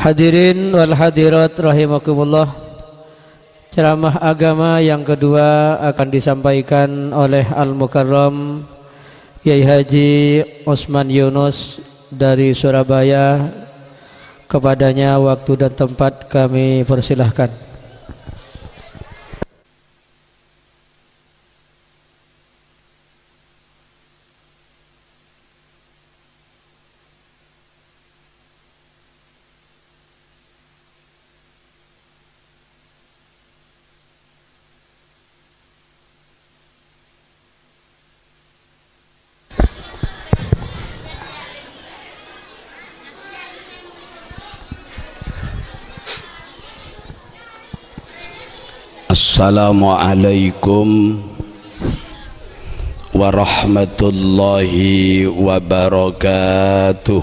Hadirin wal hadirat rahimakumullah. Ceramah agama yang kedua akan disampaikan oleh Al-Mukarram Kiai Haji Osman Yunus dari Surabaya. Kepadanya waktu dan tempat kami persilahkan. Assalamualaikum warahmatullahi wabarakatuh.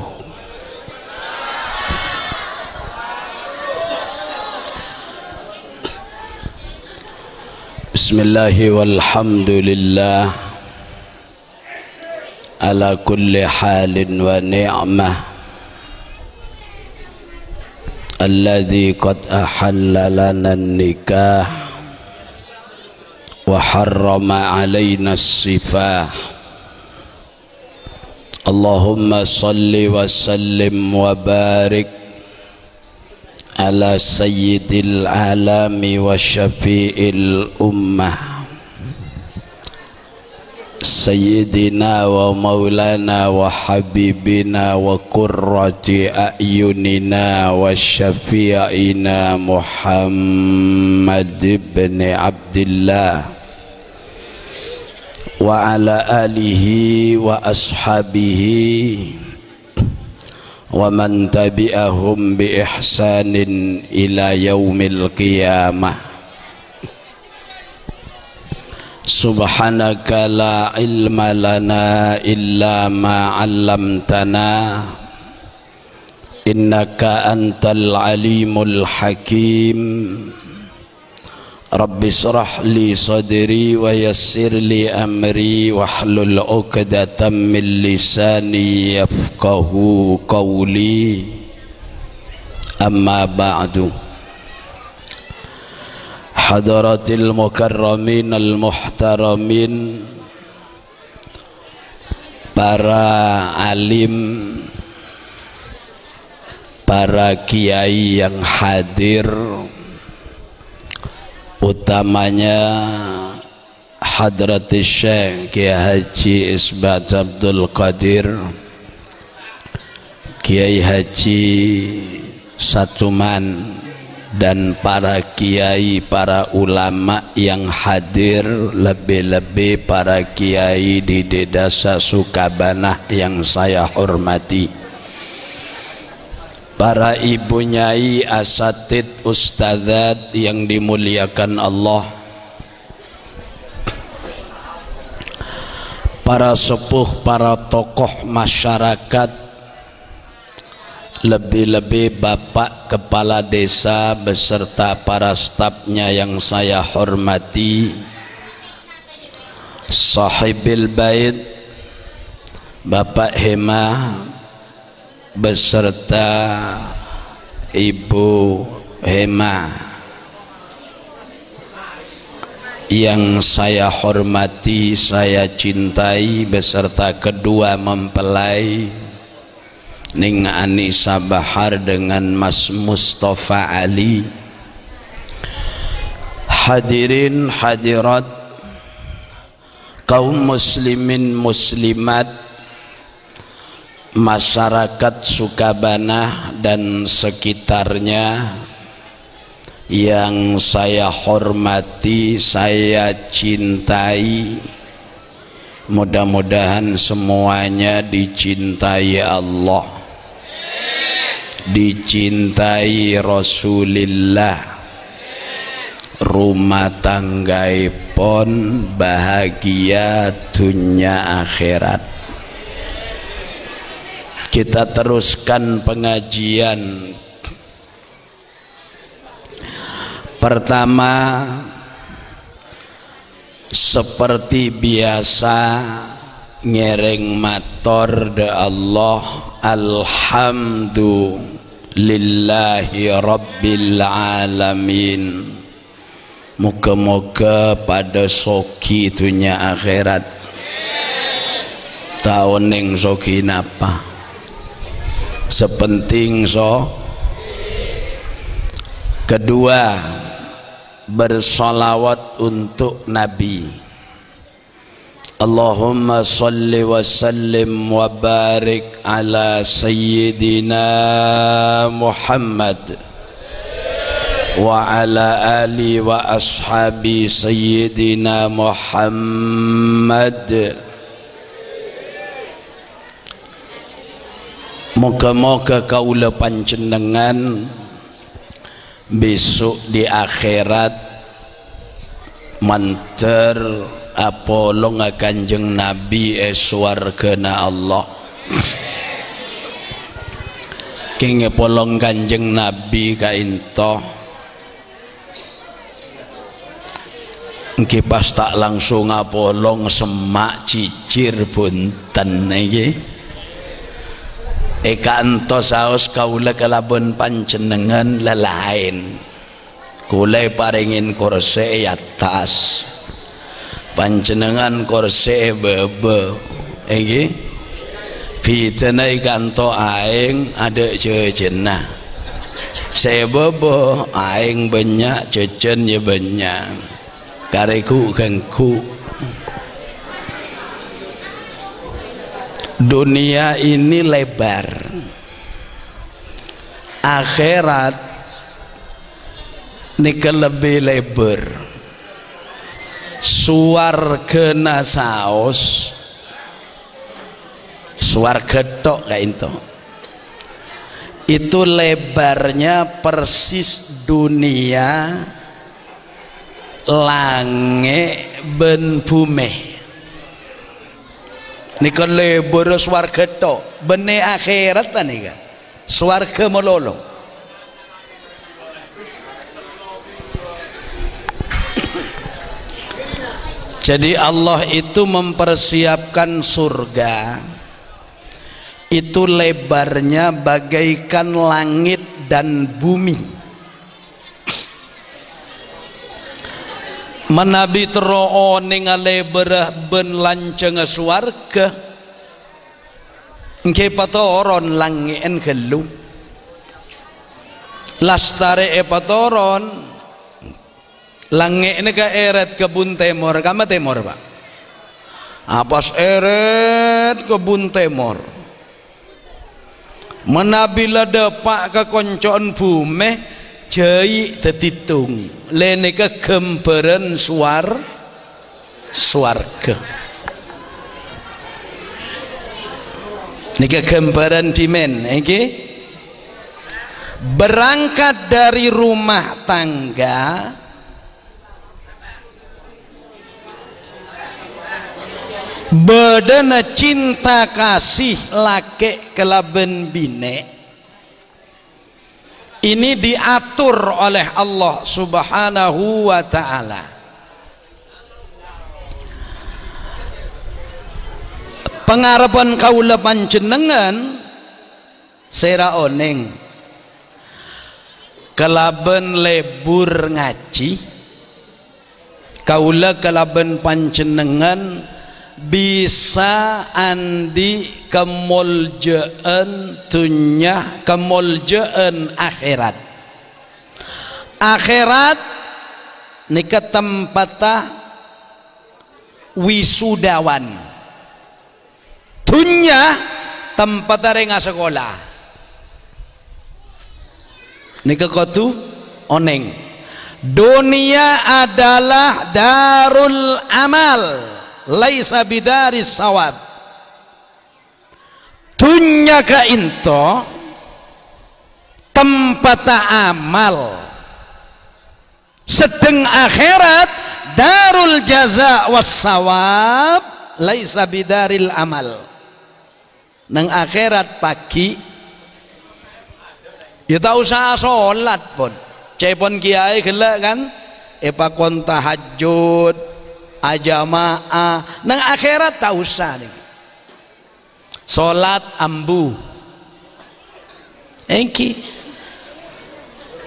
Bismillahi walhamdulillah ala kulli halin wa ni'mah alladzi qad ahalla lana nikah wa harrama alaina as-sifah. Allahumma salli wa sallim wa barik ala sayyidil alami wa syafi'il ummah sayyidina wa maulana wa habibina wa qurrati a'yunina wa syafi'ina Muhammad ibn Abdillah wa ala alihi wa ashabihi wa man tabi'ahum bi ihsanin ila yaumil qiyamah. Subhanaka la ilma lana illa ma 'allamtana innaka antal alimul hakim. Rabbi shrah li sadri wa yassir li amri wahlul 'uqdatam min lisani yafqahu qawli. Amma ba'du. Hadaratil mukarramin al-muhtaramin, para alim, para kiai yang hadir, utamanya Hadratis Syekh Kiai Haji Isbat Abdul Qadir, Kiai Haji Satuman, dan para kiai, para ulama yang hadir, lebih-lebih para kiai di Desa Sukabanah yang saya hormati, para ibu nyai, asatid, ustadzat yang dimuliakan Allah, para sepuh, para tokoh masyarakat, lebih-lebih Bapak Kepala Desa beserta para stafnya yang saya hormati, Sahibil Bait, Bapak Hema beserta Ibu Hema yang saya hormati, saya cintai, beserta kedua mempelai Ning Anissa Bahar dengan Mas Mustafa Ali. Hadirin hadirat, kaum muslimin muslimat, masyarakat Sukabanah dan sekitarnya yang saya hormati, saya cintai. Mudah-mudahan semuanya dicintai Allah, dicintai Rasulullah, rumah tanggaipun bahagia dunia akhirat. Kita teruskan pengajian. Pertama, seperti biasa ngereng matur de Allah, alhamdulillah lillahi rabbil alamin. Moga-moga pada soki dunia akhirat tahun yang soki napa sepenting so. Kedua, bersolawat untuk Nabi. Allahumma salli wa sallim wa barik ala sayyidina Muhammad wa ala ali wa ashabi sayyidina Muhammad. Moga-moga kaula panjenengan besok di akhirat manter apolong kanjeng Nabi swargana Allah. Kenge polong kanjeng Nabi kainto engke pas tak langsung apolong semak cicir bunten iki kanto saos kaula kalaben panjenengan lelain kula paringin kursi atas panjenengan kursi bebe iki pitena kanto aing ada jejenah saya bebe aing banyak jejen ya banyak kareku kengku. Dunia ini lebar, akhirat nika lebih lebar. Suwargana saos, suwarga tok kayak itu lebarnya persis dunia langit ben bumi. Nika lebar swarga tok bene akhirat nika swarga melolo. Jadi Allah itu mempersiapkan surga itu lebarnya bagaikan langit dan bumi. Manabi teroo ningali berah ben lanceng swarga engke patoron langien kelu lastare patoron langit ini ka eret kebun temor kama temor Pak apas eret kebun temor menabi lada pak ke koncoan bumi jai tetitung lene ke gembaran swarga nika gambaran dimen iki berangkat dari rumah tangga bedana cinta kasih laki kelaben bine ini diatur oleh Allah Subhanahu wa ta'ala. Pengharapan kaula panjenengan sera oneng kelaben lebur ngaji kaula kelaben panjenengan bisa andi kemuljaan dunya kemuljaan akhirat nika tempatah wisudawan dunya tempatah renga sekolah nika kotu oneng dunia adalah darul amal laisa bidaris sawab dunya ka into tempat amal sedeng akhirat darul jaza was sawab laisa bidaril amal nang akhirat pagi ya tak usah sholat pun cepon kiai gelak kan epakon tahajud ajamaah nang akhirat tak usah nih salat ambu engki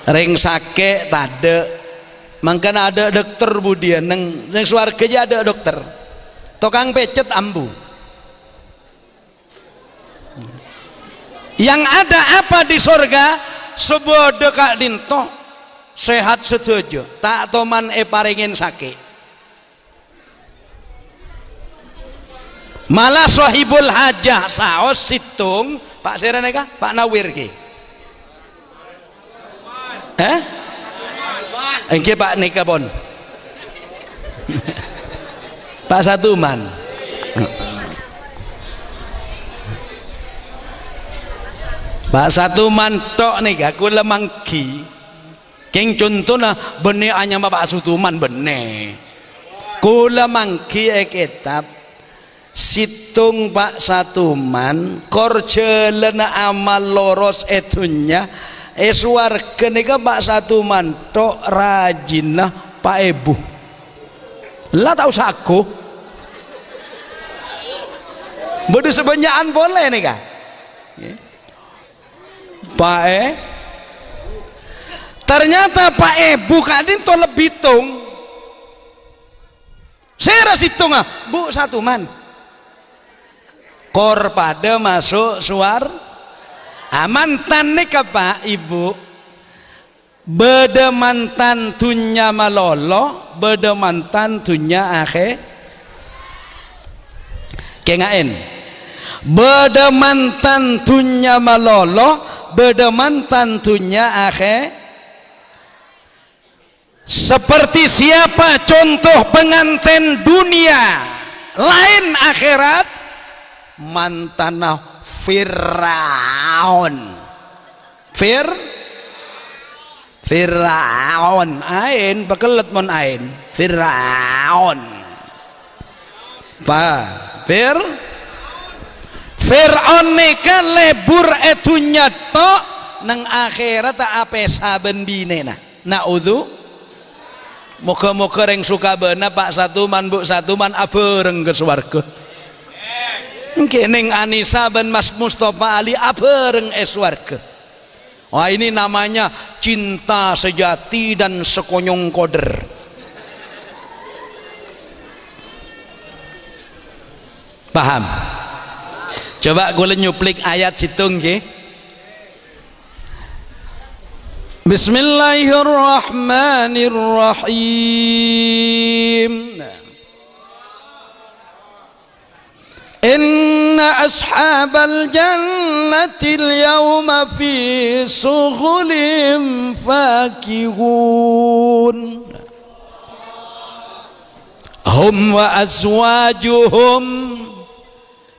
Ring sake tade. Mangkana ada dokter budian neng swarga aja ada dokter. Tukang pecet ambu. Yang ada apa di surga? Sebuah dekak dinto sehat setuju. Tak toman paringin sake. Malah sahibul hajah saos situng Pak Sereneka Pak Nawir ki. Engke Pak Nikabon. Pak Satuman. Pak Satuman tok nika kula mangki. Keng contona bene anya Pak Satuman bene. Kula mangki kitab situng Pak Satuman korjelena amal loros etunya warga nika Pak Satuman tok rajinah Pak Ebu lah tahu saku bodoh sebanyakan boleh nika Pak ternyata Pak Ebu kadin to lebih tung saya rasitung Bu Satuman kor pada masuk suar mantan nika Pak Ibu beda mantan tunya malolo beda mantan tunya akhe kengain beda mantan tunya malolo beda mantan tunya akhe seperti siapa contoh pengantin dunia lain akhirat mantanah Firaun Firaun ain pakelet mon ain Firaun Firaun nika lebur etunya tok nang akhirat ape saben dinena naudzu moga-moga reng suka beuna Pak Satuman Bu Satuman abeureng ke swarga. Kening Anissa ben Mas Mustafa Ali abereng swarga. Wah ini namanya cinta sejati dan sekonyong koder. Paham? Coba gue nyuplik ayat situng ke. Bismillahirrahmanirrahim. Inna ashabal jannatil yawma fi sughulim fakihun hum wa azwajuhum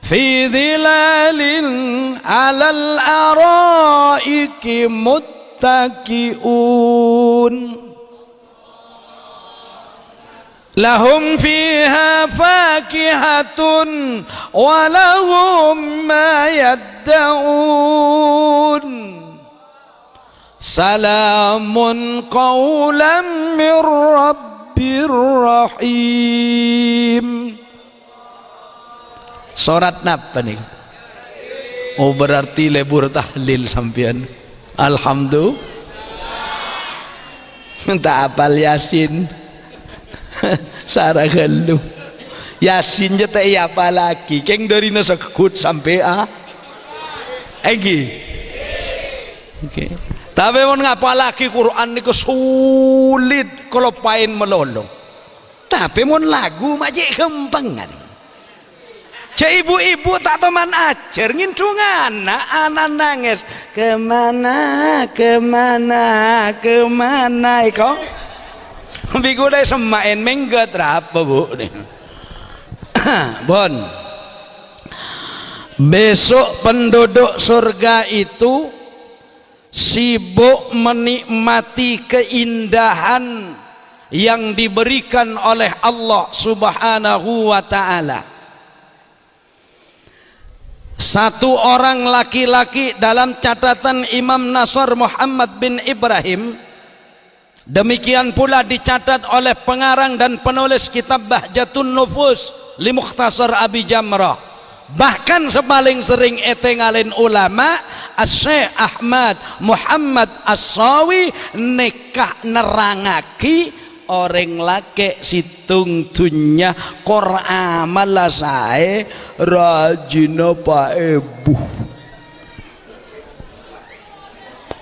fi dhilalin alal araiki muttaki'un lahum fiha fakihatun walahum ma yadda'un salamun qawlan min rabbir rahim. Surat napa nih? Oh berarti lebur tahlil sampean. Alhamdulillah. Minta apal Yasin. Saragalu Yasin jeta iya apa lagi keng dari nasa kekut sampai egi okay. Tapi mau ngapa lagi Quran niku sulit kalau pain melolong tapi mau lagu majik kempangan cak ibu-ibu tak teman ajar ngincungan anak nangis kemana iko Bigo dai semain menggat apa Bu Bon besok penduduk surga itu sibuk menikmati keindahan yang diberikan oleh Allah Subhanahu wa ta'ala. Satu orang laki-laki dalam catatan Imam Nasr Muhammad bin Ibrahim, demikian pula dicatat oleh pengarang dan penulis kitab Bahjatun Nufus li Mukhtasar Abi Jamrah bahkan sepaling sering etengalin ulama Syekh Ahmad Muhammad As-Sawi nekah nerangaki orang laki situng dunya Qur'an sae rajin Pak Ibu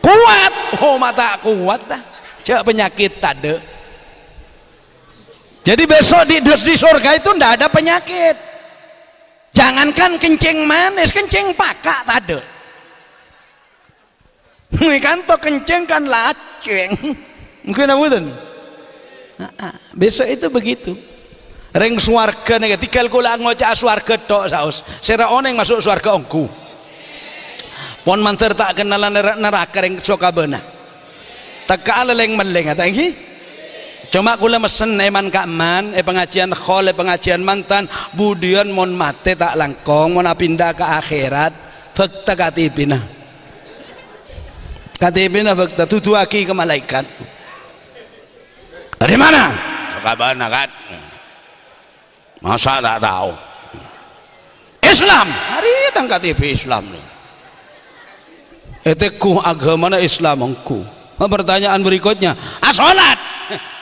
kuat mata kuat dah cak penyakit tade. Jadi besok di surga itu ndak ada penyakit. Jangankan kencing manis, kencing pakak tade. Kan to kencing kan laceng. Mungkin amutan. Besok itu begitu. Reng swarga nih, tinggal kula ngocak swarga tok saus. Sira oneng masuk swarga ongku. Pon manter tak kenalan neraka reng sokabena. Teka leleng meleng ata iki. Cuma kula mesen eman kakman pengajian khol pengajian mantan budian mon mate tak langkong mon pindah ke akhirat fakta katipina. Katipina fakta tutuaki ke malaikat. Dari mana? Sokabena kan. Masa tak tahu. Islam. Hari tangkat TV Islam nih. Eteku agamana Islam engku. Pertanyaan berikutnya, sholat.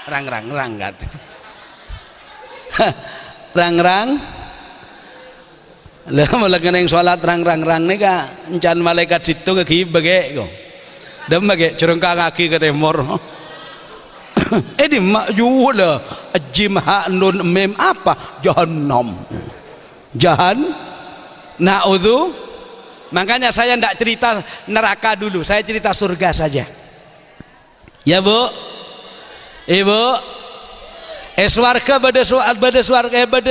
Rang kat. Rang. Lah mulai kena sholat rang nih ka, encan malaikat situ ke bege ko. Dem bege cerengka kaki ke timur. Di mak jula jimha nun mem apa? Jahannam. Naudzu. Makanya saya tidak cerita neraka dulu, saya cerita surga saja. Ya Bu, Ibu, swarga bade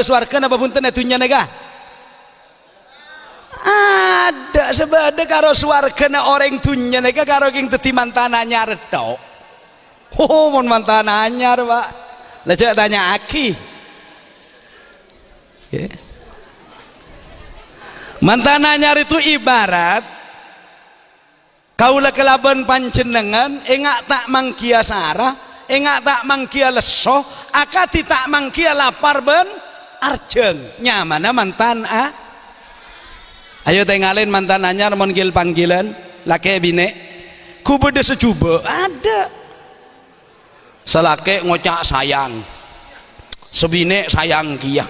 swarga napa punten etunya nega? Ada sebade karo swarga na orang tunya nega karo king teti mantan anyar tok. Mon mantan anyar Pak. Lah cek tanya aki. Okay. Mantan anyar itu ibarat kaula kelaban panjenengan engak tak mangkia sarah, engak tak mangkia lesoh, akati tak mangkia lapar ben arjeng. Nyamana mantan a? Ayo tengalin mantan anyar monggil panggilan laki bine. Ku bede sejuba ada. Selake ngocak sayang. Sebine sayang kia.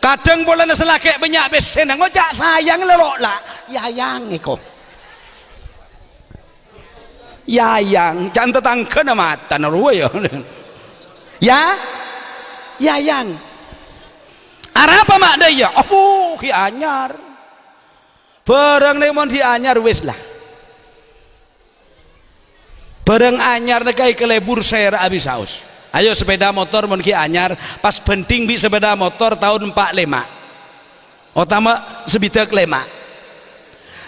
Kadang bola selake banyak besen ngocak sayang lelok lah yayang iko yayang jangan tetangga nama mata naruh ya yayang arah apa mak daya ki anyar bareng lemon di anyar wis lah bareng anyar nekai kelebur saya abis haus. Ayo sepeda motor mon ki anyar pas penting bi sepeda motor tahun 45 utama sebidak lema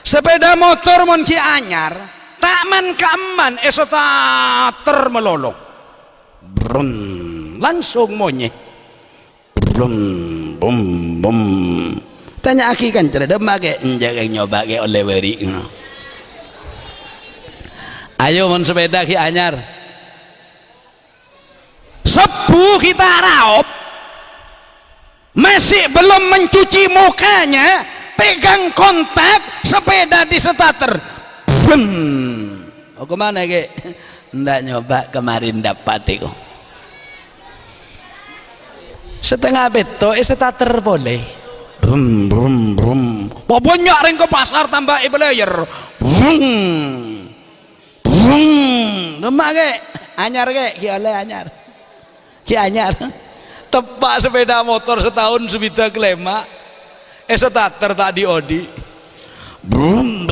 sepeda motor mon ki anyar takman kaman esota termelolo brum langsung monye brum bum bum tanya aki kan cerita make njake nyoba ke oleh weri ayo mon sepeda ki anyar sepuh kita raup masih belum mencuci mukanya pegang kontak sepeda di starter oh kemana ke ndak nyoba kemarin dapat itu setengah beto starter boleh brum brum brum banyak ring ke pasar tambah player brum brum lemak ke anyar ke kiale anyar ki anyar tepak sepeda motor setahun sebida kelema starter tak di odi brum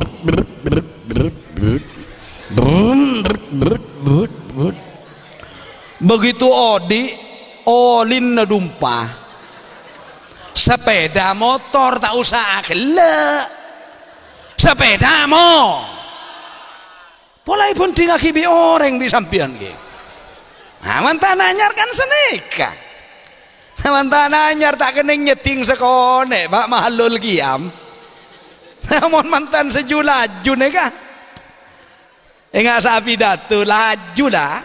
begitu odi olin dumpah sepeda motor tak usah akhlak sepeda mo polai pun tinggal kibi orang di sampian ke mantan anyar kan seneka mantan anyar tak kening nyeting sekone pak mahalul kiam namun mantan seju laju neka enggak sapi datu laju dah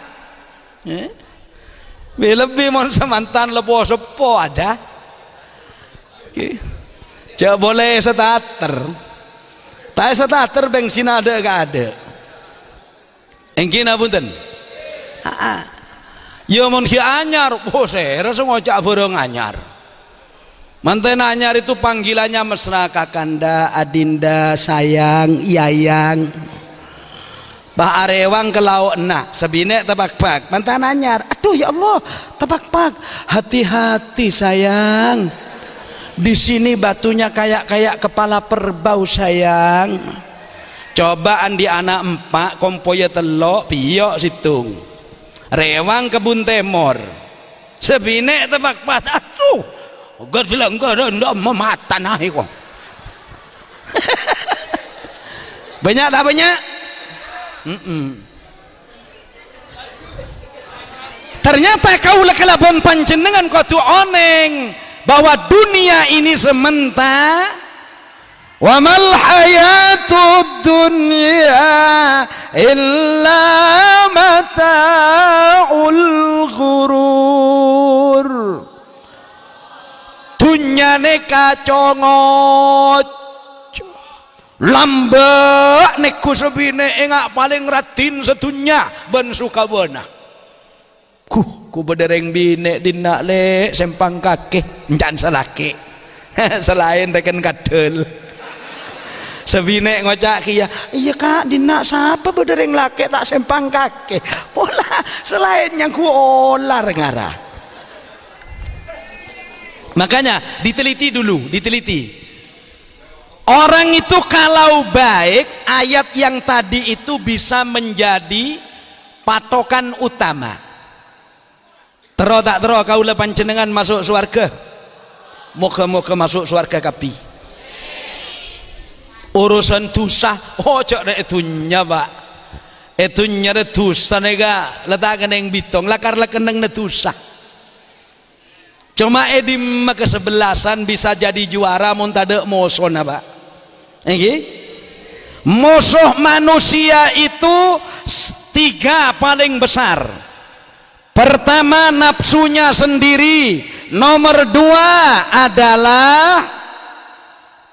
lebih mon semantan lepo sepo ada Cak boleh starter. Tak starter bensin ada gak ada. Engkina punten. Ya mun ki anyar, saya rasa ngocak borong anyar. Manten anyar itu panggilannya mesra, kakanda, adinda, sayang, yayang. Bah arewang ke lauk nak sebine tebak-bak mantan anyar, aduh ya Allah tebak-bak, hati-hati sayang, di sini batunya kayak kepala perbau sayang. Cobaan di anak empak kompoya telok piyok situng rewang kebun temor sebine tebak-bak, aduh gak bilang gak ada mematan ahi kok. Banyak tak banyak? Ternyata kaulah kelabon panjenengan kudu oneng bahwa dunia ini sementara. Wa mal hayatud dunya illa mata'ul ghurur. Dunyane kacongot lambek neku sebine engak paling ratin sedunya ben Sukabona. Ku bedereng bine dina le sempang kake encan salaki. Selain reken kadel. Sebine ngocak kia, iya kak dina siapa bedereng laki tak sempang kake. Pola selain yang ku olar ngarah. Makanya diteliti dulu, diteliti. Orang itu kalau baik, ayat yang tadi itu bisa menjadi patokan utama. Tero tak tero kaula panjenengan masuk surga. Moga-moga masuk surga kapi. Urusan dosa, ojo rek dunya, Pak. Dunya re dosa nega letakan yang bitong, lakar keneng ne dosa. Cuma di kesebelasan bisa jadi juara mun tade mosona, Pak. Musuh manusia itu 3 paling besar. Pertama nafsunya sendiri, nomor 2 adalah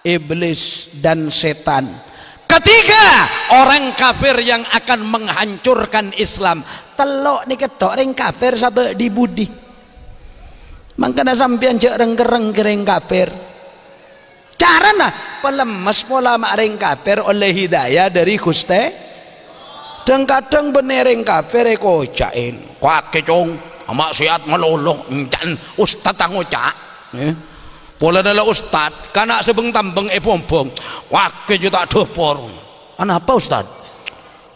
iblis dan setan, ketiga orang kafir yang akan menghancurkan Islam. Telok nih ketok ring kafir sabe di budi, mangkana sampean cek reng kafir. Carana pelemes pola maring kafir oleh hidayah dari Gusti. Dan kadang benereng kafir kocain kwake cong amak siat meloloh encan ustad ngocak pola adalah ustad kana sebeng tambeng pompong kwake jo tak dopor. Apa ustad?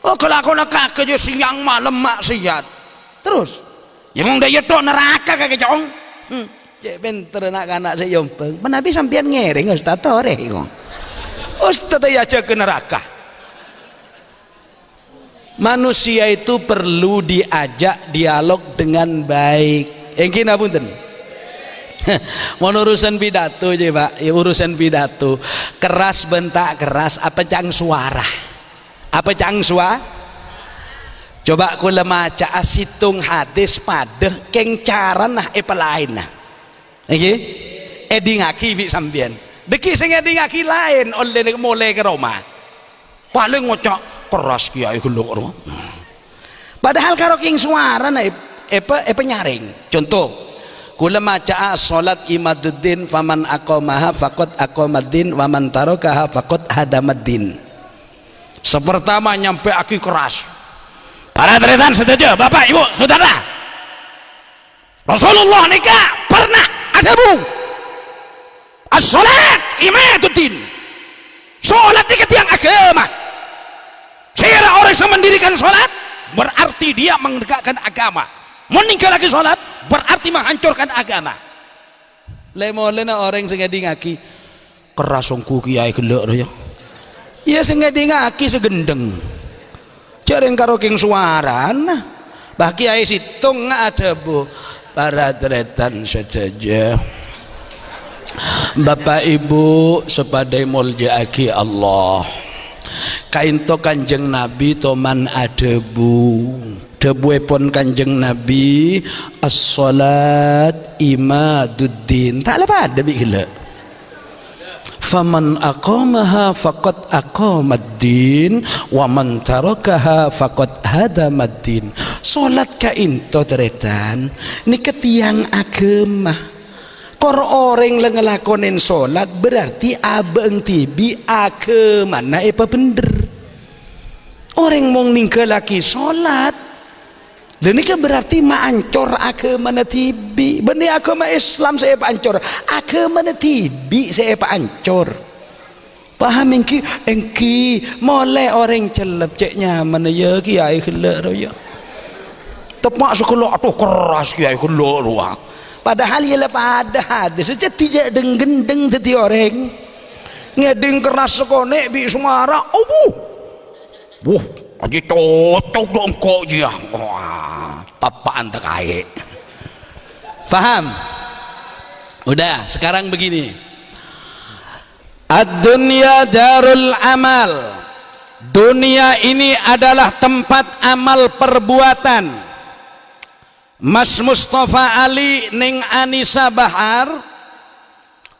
Oh kelakon kake jo siang malam maksiat terus ya mong daya tok neraka kake cong. Cek pinter nak anak saya yompeng. Menabi sampean ngering ustad tore kok. Ustad ya aja ke neraka. Manusia itu perlu diajak dialog dengan baik. Engki napunten. Mau urusan pidato aja, Pak. Ya urusan pidato. Keras bentak keras apa cang suara? Apa cang suara? Coba kula maca asitung hadis padeh keng caran nah pelain nah. Nggih, edingaki bi sampean. Deki sing edingaki lain oleh mulai ke Roma. Paling ngocak keras kiai gelok. Padahal karo king suara nah penyaring. Contoh, kula maca salat imaduddin faman aqamaha faqad aqamaddin wa man tarakaha faqad hadamaddin. Sepertama nyampe aki keras. Para tretan setuju, Bapak, Ibu, Saudara. Rasulullah nikah pernah ada bu. As-salat imaduddin. Salat ini tiang agama. Sehingga orang yang mendirikan salat berarti dia menegakkan agama. Meninggal lagi salat berarti menghancurkan agama. Lemolena orang sing ngaki keras songku kiai gelek ya. Ya sing ngaki segendeng. Jareng karo king suaran. Bah kiai situng ada bu. Para tretan saja. Bapak Ibu sepadai muljaaki Allah. Kainto Kanjeng Nabi toman adebu. Debuepon Kanjeng Nabi as-salat imaduddin. Tak lepas ada bikila. faman aqamaha faqad aqamad-din wa man tarakaha faqad hadamad-din. Salat ka into teretan niki tiang agama. Kor orang ngelakonin salat berarti abeng tibi agama na apa bener. Orang mau ninggal lagi salat dan ini berarti maancor agama na tibi. Benih agama Islam saya pancor, agama na tibi saya pancor. Paham engki mulai orang celep cek nyaman ya kiai kelak ya. Tepak sekolah atuh keras kiai kelak ruang. Padahal ia pada hadis saja tidak deng-gendeng jadi orang ngedeng keras sekonek bi semara. Aji cocok dong kok dia. Wah, papaan terkait. Paham? Udah, sekarang begini. Ad-dunya darul amal. Dunia ini adalah tempat amal perbuatan. Mas Mustafa Ali ning Anisa Bahar,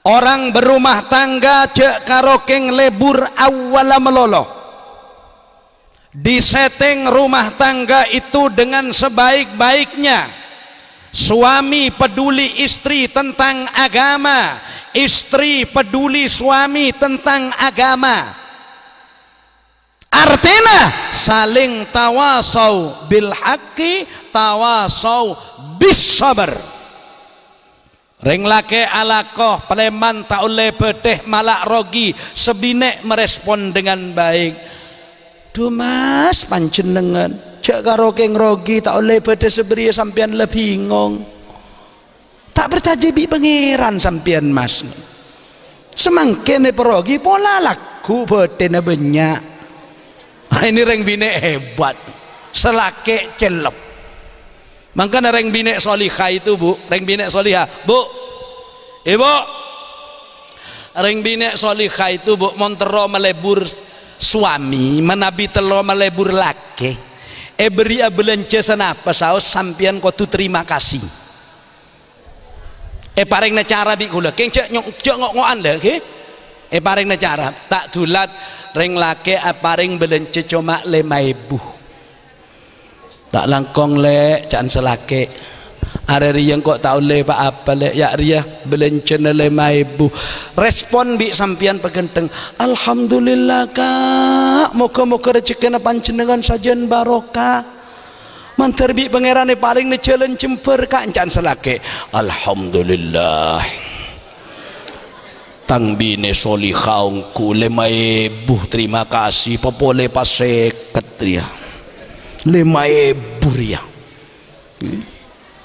orang berumah tangga cek karokeng lebur awala meloloh. Disetting rumah tangga itu dengan sebaik-baiknya. Suami peduli istri tentang agama, istri peduli suami tentang agama. Artinya saling tawasau bil haqqi, tawasau bis sabar. Ring lake alakoh peleman tak oleh beteh malak rogi sebinek merespon dengan baik. Duh mas panjenengan cek karo keng rogi tak oleh pada seberi sampean lebih bingung. Tak bertajibi pangeran sampean mas. Semangkene perogi pola laku betena banyak. Ini reng bine hebat. Selake celep. Makanya reng bine solihah itu bu, reng bine solihah bu, ibu, reng bine solihah itu bu montero melebur suami menabi telo melebur laki beri belanja senapa saus sampian kau tu terima kasih paring na cara bi kula keng cek ngok-ngokan lho ke paring na cara tak dulat reng laki paring belanja cuma 5.000 tak langkong le can selake are riyang kok tak oleh pak apa le ya ria belanja 5.000 respon bi sampian pegenteng alhamdulillah kak moga-moga rezeki panjenengan sajen barokah mantar bi pangeran paling ne jalan jemper kak encan selake alhamdulillah tang bine solihaungku 5.000 terima kasih popole paseket ria 5.000 ria.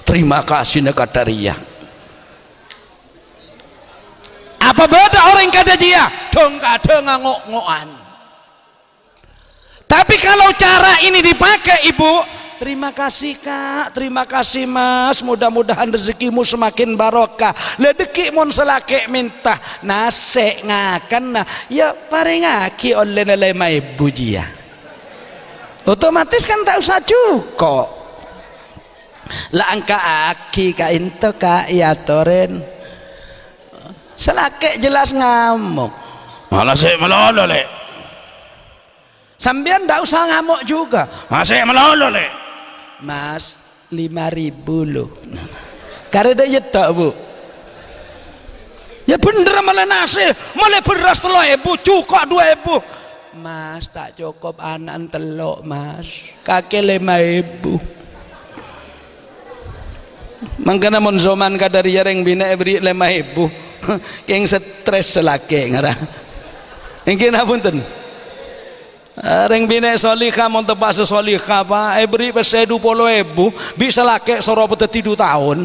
Terima kasih nekadaria. Apa beda orang kada dia? Dong kada ngok-ngokan. Tapi kalau cara ini dipakai ibu, terima kasih kak, terima kasih mas, mudah-mudahan rezekimu semakin barokah. Ledeki mon selake minta nase ngakan nah, ya paringaki oleh 5.000 dia. Otomatis kan tak usah cukup. Lah angka aki ka into ka ya toren selake jelas ngamuk malah saya melolo le sambian ndak usah ngamuk juga masih melolo le mas 5.000 loh karena dia tak bu ya bener malah nasi malah beras 3.000 cukup 2.000 mas tak cukup anak telok mas kakek 5.000 mangkana mon zaman kadari yareng bina beri 5.000 keng stres selake ngara engke napunten reng bina solihah mon tepak solihah pa beri pese 20.000 bisa lake soro pete 2 tahun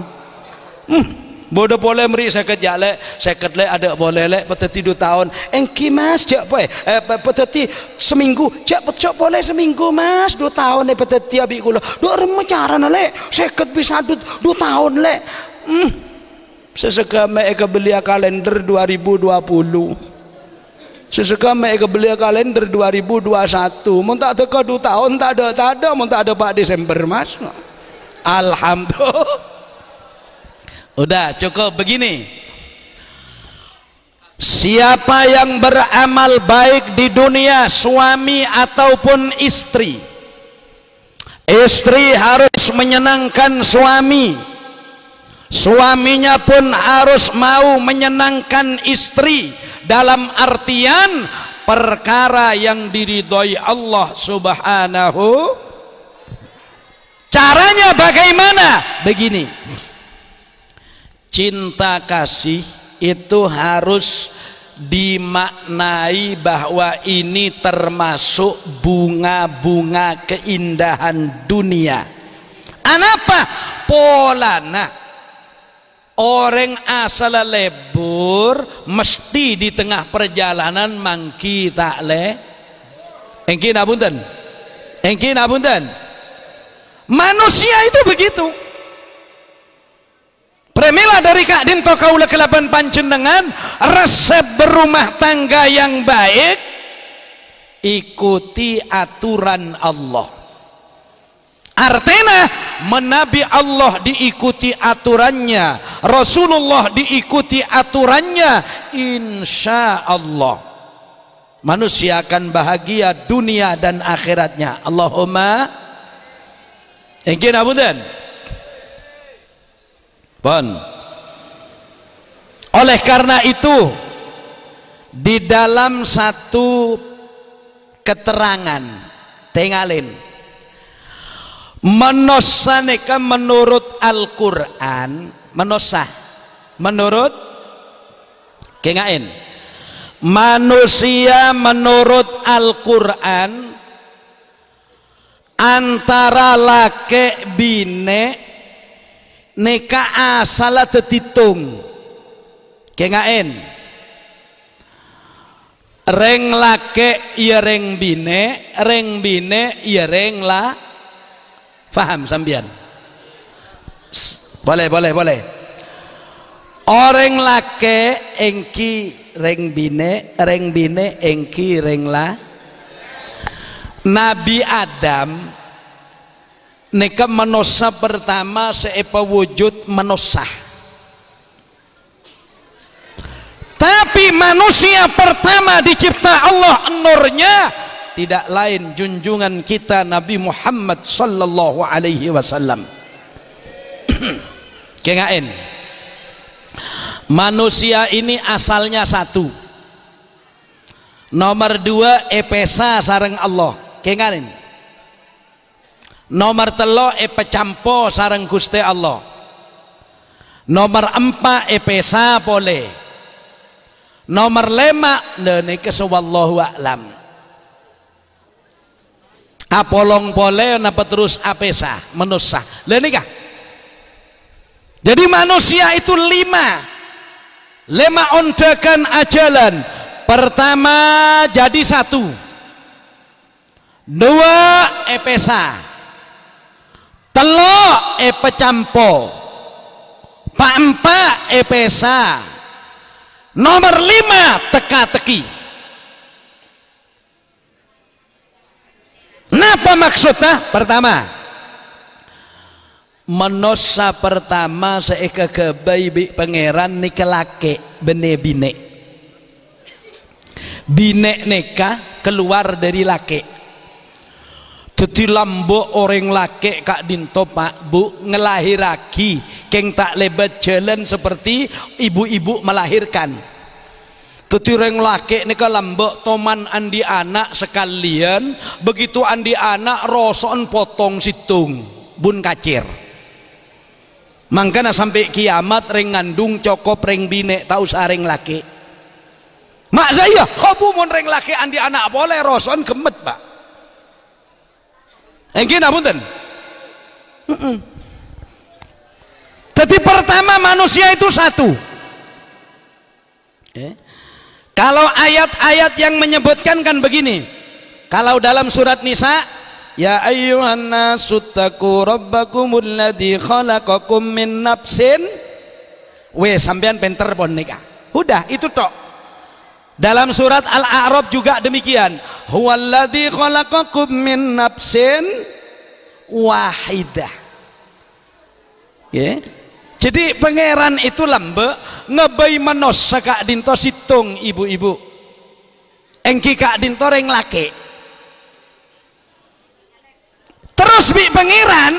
bodoh boleh meri seket le ada boleh le pete 2 tahun engki mas jak poe pete seminggu jak boleh seminggu mas 2 tahun pete abi kula do remo carana le seket bisa 2 tahun le sesegame ke beli kalender 2020 sesegame ke beli kalender 2021 mun tak teka 2 tahun tak ada mun tak ada Pak Desember mas alhamdulillah. Udah cukup begini. siapa yang beramal baik di dunia, suami ataupun istri, istri harus menyenangkan suami, suaminya pun harus mau menyenangkan istri, dalam artian perkara yang diridhoi Allah Subhanahu. Caranya bagaimana? Begini, cinta kasih itu harus dimaknai bahwa ini termasuk bunga-bunga keindahan dunia. Anapa? Polana orang asal lebur mesti di tengah perjalanan mangki tak le. Engki napunten. Engki napunten. Manusia itu begitu. Premila dari Kak Dinto kaula kelaban panjenengan resep berumah tangga yang baik, ikuti aturan Allah. Artinya menabi Allah diikuti aturannya, Rasulullah diikuti aturannya, insya Allah manusia akan bahagia dunia dan akhiratnya. Allahumma engkin abudan. Pon. Oleh karena itu, di dalam satu keterangan tengalin menosaneka menurut Al-Quran, menosah menurut kengain manusia menurut Al-Quran antara laki bine neka asala tetitung kengain reng lake iya reng bine iya reng la. Faham sambian? Boleh. Orang lake engki reng bine engki reng la. Nabi Adam neka manusia pertama seepa wujud manusia. Tapi manusia pertama dicipta Allah nurnya tidak lain junjungan kita Nabi Muhammad sallallahu alaihi wasallam. Kengain manusia ini asalnya satu, nomor dua epesa sareng Allah. Kengain nomor telo epecampo sareng Gusti Allah. Nomor empat epesa boleh. Nomor lima neke wallahu a'lam. Apolong boleh napa terus apesa manusia. Lenika. Jadi manusia itu lima ondakan ajalan. Pertama jadi satu, dua epesa, telo epecampo, paempa epesa, nomor lima teka-teki. Napa maksudnya? Pertama, manusia pertama seeka kebayi pangeran nika lake bene bine. Bine neka keluar dari lake. Jadi lambo orang lake Kak Dinto Pak Bu ngelahiraki keng tak lebat jalan seperti ibu-ibu melahirkan. Jadi orang lake nika lambo toman andi anak sekalian, begitu andi anak roson potong situng bun kacir. Mangkana sampai kiamat reng ngandung cokop reng bine tahu sareng laki. Mak saya hobu mon reng laki andi anak boleh roson gemet Pak. Engkin apunten. Jadi pertama manusia itu satu. Kalau ayat-ayat yang menyebutkan kan begini. Kalau dalam surat Nisa, ya ayyuhan nasu taqu rabbakumul ladzi khalaqakum min nafsin. Sampean pinter pon nika. Udah itu tok. Dalam surat Al-A'raf juga demikian. Huwallazi khalaqakum min nafsin wahidah. Jadi pangeran itu lambe ngebay manos sakak dinto situng ibu-ibu engki kak dinto reng laki terus bi pangeran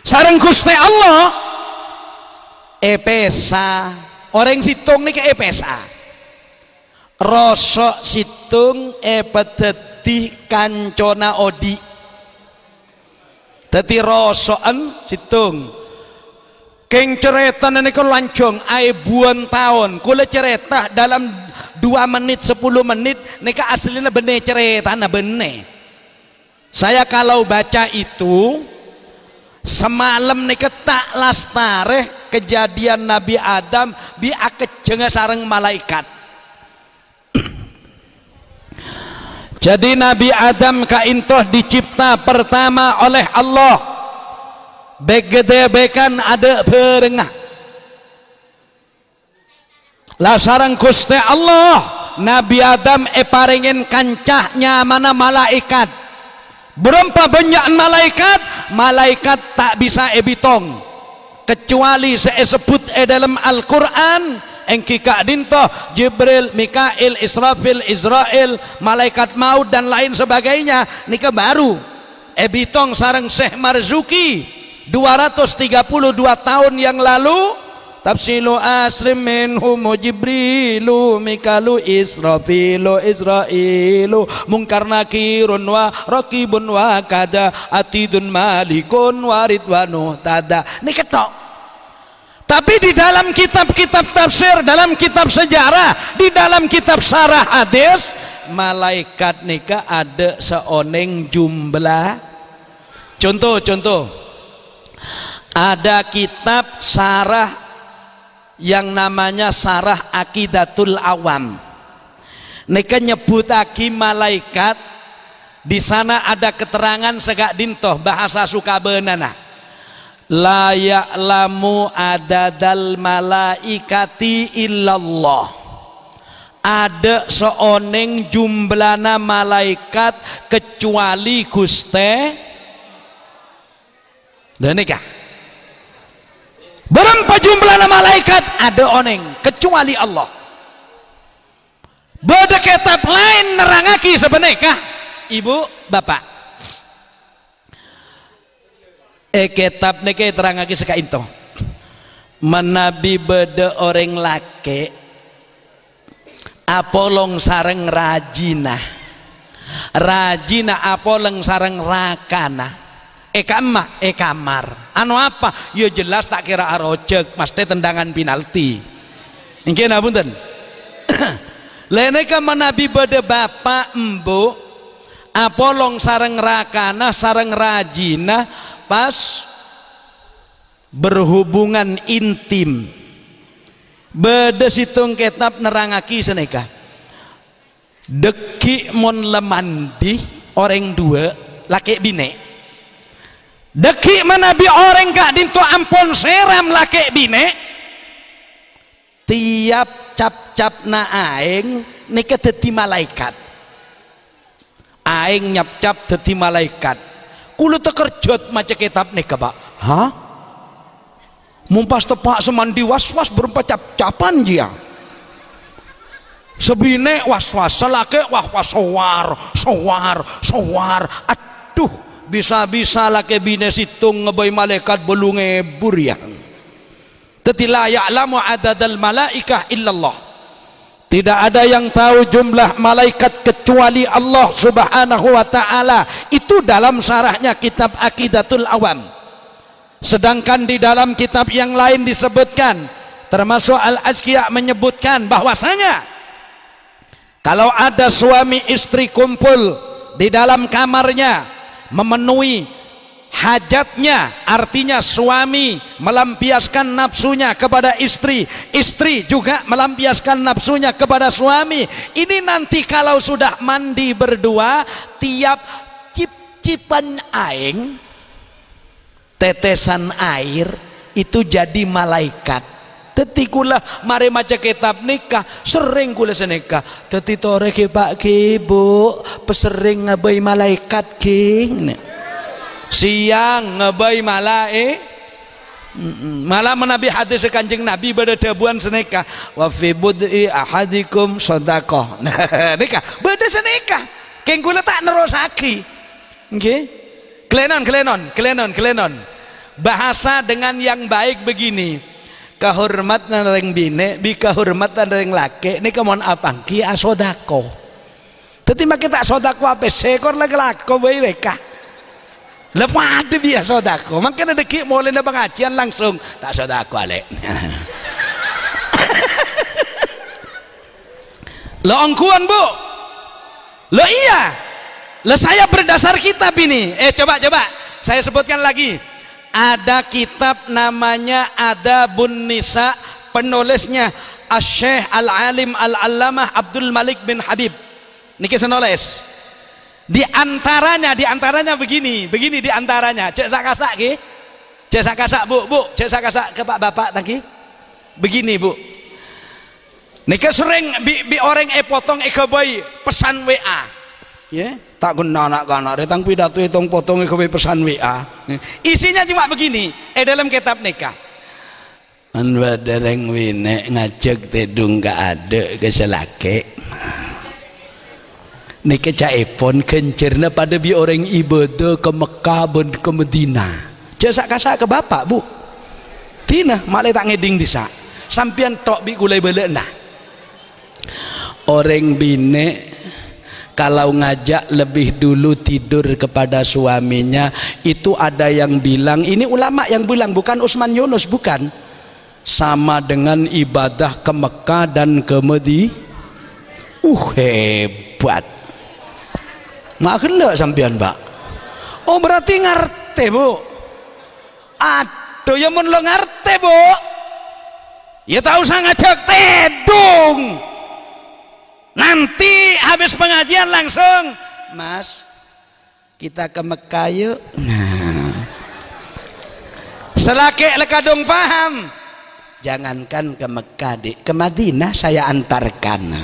sareng Gusti Allah epesa orang situng nih ke epesa rosok situng epeteti kancona odi teti rosokan situng keng cerita niku lancung buan tahun kula cerita dalam 2 menit 10 menit nika aslinya bener cerita bener. Saya kalau baca itu semalam nika tak lastareh kejadian Nabi Adam bi akejeng sareng malaikat. Jadi Nabi Adam kaintoh dicipta pertama oleh Allah. Begede bekan ada perengah lah sarang Gusti Allah Nabi Adam paringin kancahnya mana malaikat berempa banyak malaikat tak bisa ebitong kecuali saya sebut dalam Al-Quran engki kak dinto Jibril, Mikail, Israfil, Israel, malaikat maut dan lain sebagainya nika baru ebitong sarang Syekh Marzuki 232 tahun yang lalu tafsilu asrim minhum Jibrilu Mikalu Israfilu Israilu Munkar Nakirun wa Rakibun wa kada Atidun Malikun wa Ridwanu tada ini ketok. Tapi di dalam kitab-kitab tafsir, dalam kitab sejarah, di dalam kitab syarah hadis malaikat nika ada seoneng jumlah. Contoh ada kitab syarah yang namanya Syarah Aqidatul Awam. Nika nyebutake malaikat di sana ada keterangan segak dintoh bahasa Sukabeunana. La ya'lamu adadal malaikati illallah. Ada seoneng jumlahna malaikat kecuali Gusti. Dan nikah. Berapa jumlah malaikat ada oneng kecuali Allah. Beda kitab lain nerangaki sebenarnya ibu bapak. Kitab niki terangaki sekainto. Menabi beda orang laki apolong sareng rajina. Rajina apolong sareng rakana. Kamar anu apa ya jelas tak kira arojek mesti tendangan penalti mungkin apunten leneka menabi bade bapak embu apolong sareng rakana sareng rajina pas berhubungan intim bade situng kitab nerangaki seneka deki mon lemandi orang dua laki bine deki manabi orang kak dinto ampun seram laki bine tiap cap-cap na aing nika dadi malaikat aing nyap-cap dadi malaikat kulo tekerjot maca kitab nika Pak hah mumpas tepak semandi was-was berempat cap-capan dia sebine was-was selake was-was sowar aduh bisa-bisa laki bine situng ngebay malaikat belum ngebur ya teti la ya'lamu adadal malaikah illallah tidak ada yang tahu jumlah malaikat kecuali Allah subhanahu wa ta'ala itu dalam syarahnya kitab Aqidatul Awam. Sedangkan di dalam kitab yang lain disebutkan termasuk Al-Azkiya menyebutkan bahwasanya kalau ada suami istri kumpul di dalam kamarnya memenuhi hajatnya artinya suami melampiaskan nafsunya kepada istri, istri juga melampiaskan nafsunya kepada suami. Ini nanti kalau sudah mandi berdua tiap cip-cipan aing tetesan air itu jadi malaikat. Tetikulah mari maca kitab nikah sering kula seneka teti tore ke Pak ki Bu pesering ngebay malaikat ki siang ngebay Malah menabi hadis Kanjeng Nabi pada dabuan seneka wa fi bud'i ahadikum shadaqah. Nika beda seneka keng kula tak nerosaki nggih. Kelenon bahasa dengan yang baik begini, kahormatan reng bine bi kahormatan reng laki nika mon apangki asodako. Dadi make tak sodako ape sekor lagi lako bae reka. Lepas ada dia sodako, makanya deki mulai na pengajian langsung tak sodako alek. Lo angkuan bu, lo iya, lo saya berdasar kitab ini. Coba saya sebutkan lagi. Ada kitab namanya Adabun Nisa, penulisnya Asy-Syaikh Al-Alim Al-Allamah Abdul Malik bin Habib. Niki senoles. Di antaranya begini di antaranya. Cek sak kasak bu, cek sak kasak ke Pak Bapak tadi. Begini bu. Nika sering bi orang potong boy pesan WA. Ya, tak guna anak kanak datang pidato itong potong boy pesan WA. Isinya cuma begini, dalam kitab nikah. Anwa dereng wine ngajak tedung ka ade ke selake. Nika caipon kencerna pada bi orang ibadah ke Mekah dan ke Medina. Jasa kasak ke bapak bu. Tina malah tak ngeding disa. Sampian tok bi kulai belena. Orang bine kalau ngajak lebih dulu tidur kepada suaminya, itu ada yang bilang, ini ulama yang bilang, bukan Usman Yunus, bukan, sama dengan ibadah ke Mekah dan ke Medina. Hebat. Mak gelak sampean, Pak. Oh, berarti ngerti, Bu. Aduh, ya mun lo ngerti, Bu. Ya tak usah ngajak tedung. Nanti habis pengajian langsung, Mas, kita ke Mekah yuk. Nah. Selake lekadung paham. Jangankan ke Mekah, Dik, ke Madinah saya antarkan.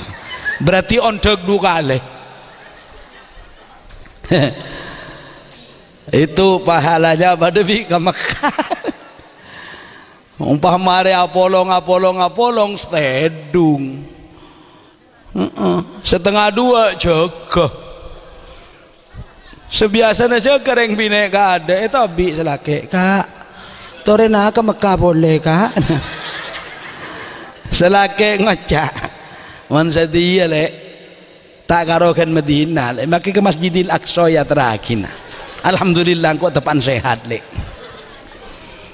Berarti ondok dua kali. Itu pahalanya pada bi ke Mekah. Umpah mare apolong stedung. Setengah dua jaga. Sebiasanya jaga yang bineka ada itu bi selake kak. Torena ke Mekah boleh kak. Selake ngocak. Man sedia le. Tak karokan Medina le, maki ke Masjidil Aqsa ya terakhir. Alhamdulillah kok tepan sehat le.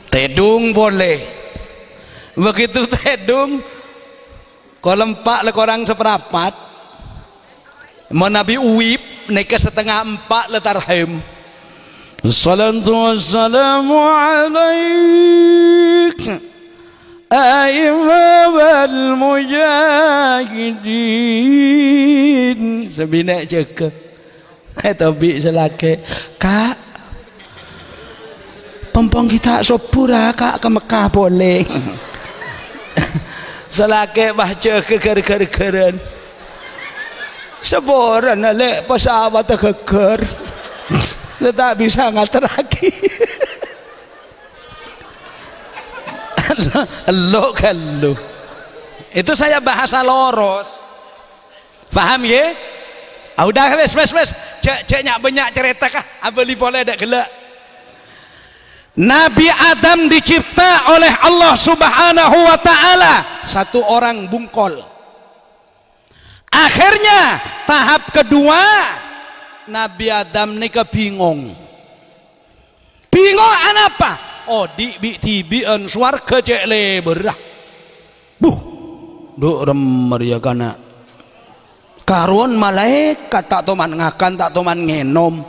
Tedung boleh. Begitu tedung, kalau empat le korang seperapat, mau Nabi uwib naik ke setengah empat le tarhim. Assalatu wassalamu alaik ayyuhal mujahidin. Sebinak jaga. Tapi selake kak pompong kita sopura kak ke Mekah boleh. Selake baca keker-keran seboran le pesawat keker tak bisa ngateraki. Lo kalau itu saya bahasa loros, paham ya? Udah wes ceknya banyak cerita kah? Abeli boleh dak gelak. Nabi Adam dicipta oleh Allah Subhanahu wa taala satu orang bungkol. Akhirnya tahap kedua Nabi Adam nika bingung. Bingung apa? Oh tibian swarga cek leberah. Duk remer ya kana. Karuan malaikat tak toman ngakan tak toman ngenom.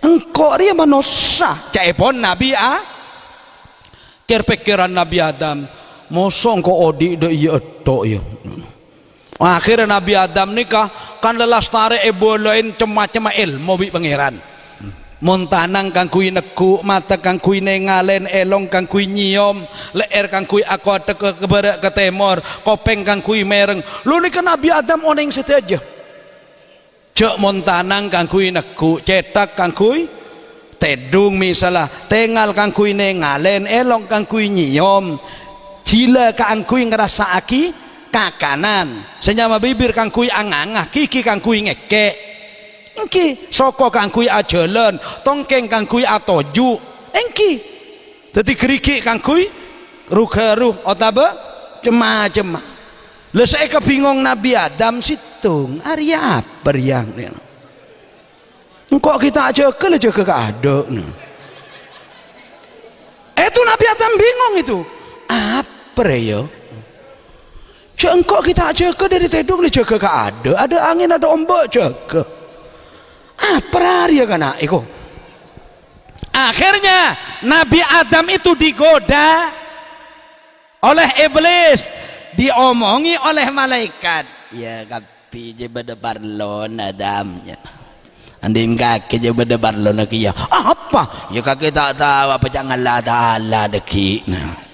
Engkau dia manusia. Caipon Nabi pikiran Nabi Adam. Mosong ko odi do iya etok ya. Akhirnya Nabi Adam nikah kan lelastare ebolain cema-cema ilmu bi pangeran. Montanang kang kui neku, mata kang kui nengalen, elong kang kui nyiom, leer kang kui akot ke barat ke timur, kopeng kang kui mereng. Lu ni kan Nabi Adam oneng setaja. Cek montanang kang kui neku, cetak kang kui tedung misalnya tengal kang kui ngalen elong kang kui nyiom jila kang kui ngerasa aki kakanan senyama bibir kang kui angangah kiki kang kui ngeke engki soko kang kui ajalan tongkeng kang kui atoju engki dadi geriki kang kui rugaruh otabe cema-cema lha saya kebingung Nabi Adam situng Arya apa yang engkau kita aja ke ada itu Nabi Adam bingung itu apa ya engkau kita aja ke dari tedung jaga ada angin ada ombak jaga apa ya kan iko akhirnya Nabi Adam itu digoda oleh iblis diomongi oleh malaikat ya kapi je berdebar lon Adamnya andin kaki je berdebar lon ya apa ya kaki tak tahu apa jangan Allah Ta'ala deki nah.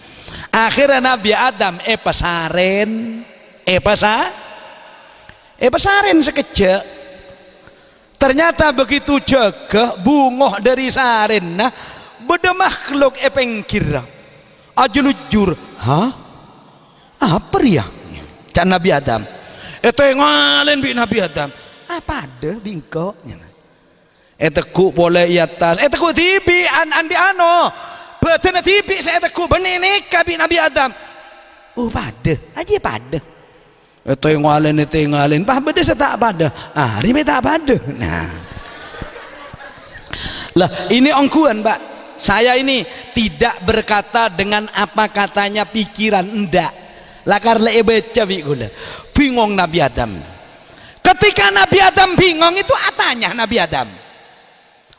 Akhirnya Nabi Adam pesaren pesaren sekejap ternyata begitu jaga bungoh dari saren nah beda makhluk pengkira ajulujur apa ya can Nabi Adam itu yang ngalen bi Nabi Adam apa ada bingko itu ku boleh i atas itu ku tibi andi ano betul tibi saya teku benenek kabi Nabi Adam pada aja pada itu yang ngalen bah beda saya tak pada hari tak pada nah lah ini ongkuan Pak saya ini tidak berkata dengan apa katanya pikiran enggak lah karena baca gula bingung Nabi Adam ketika Nabi Adam bingung itu atanya Nabi Adam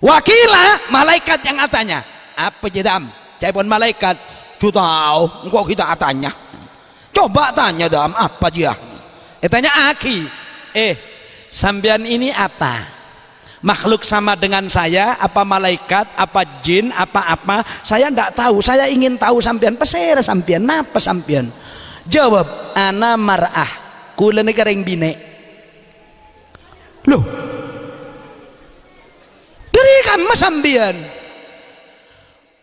wakilah malaikat yang atanya apa jedam caipun malaikat tu tahu engkau kita atanya coba tanya dam apa dia tanya aki sambian ini apa makhluk sama dengan saya apa malaikat apa jin apa saya tidak tahu saya ingin tahu sampian peser sampian napa sampian jawab ana mar'ah kula ni kareng bine loh dari kamu sampian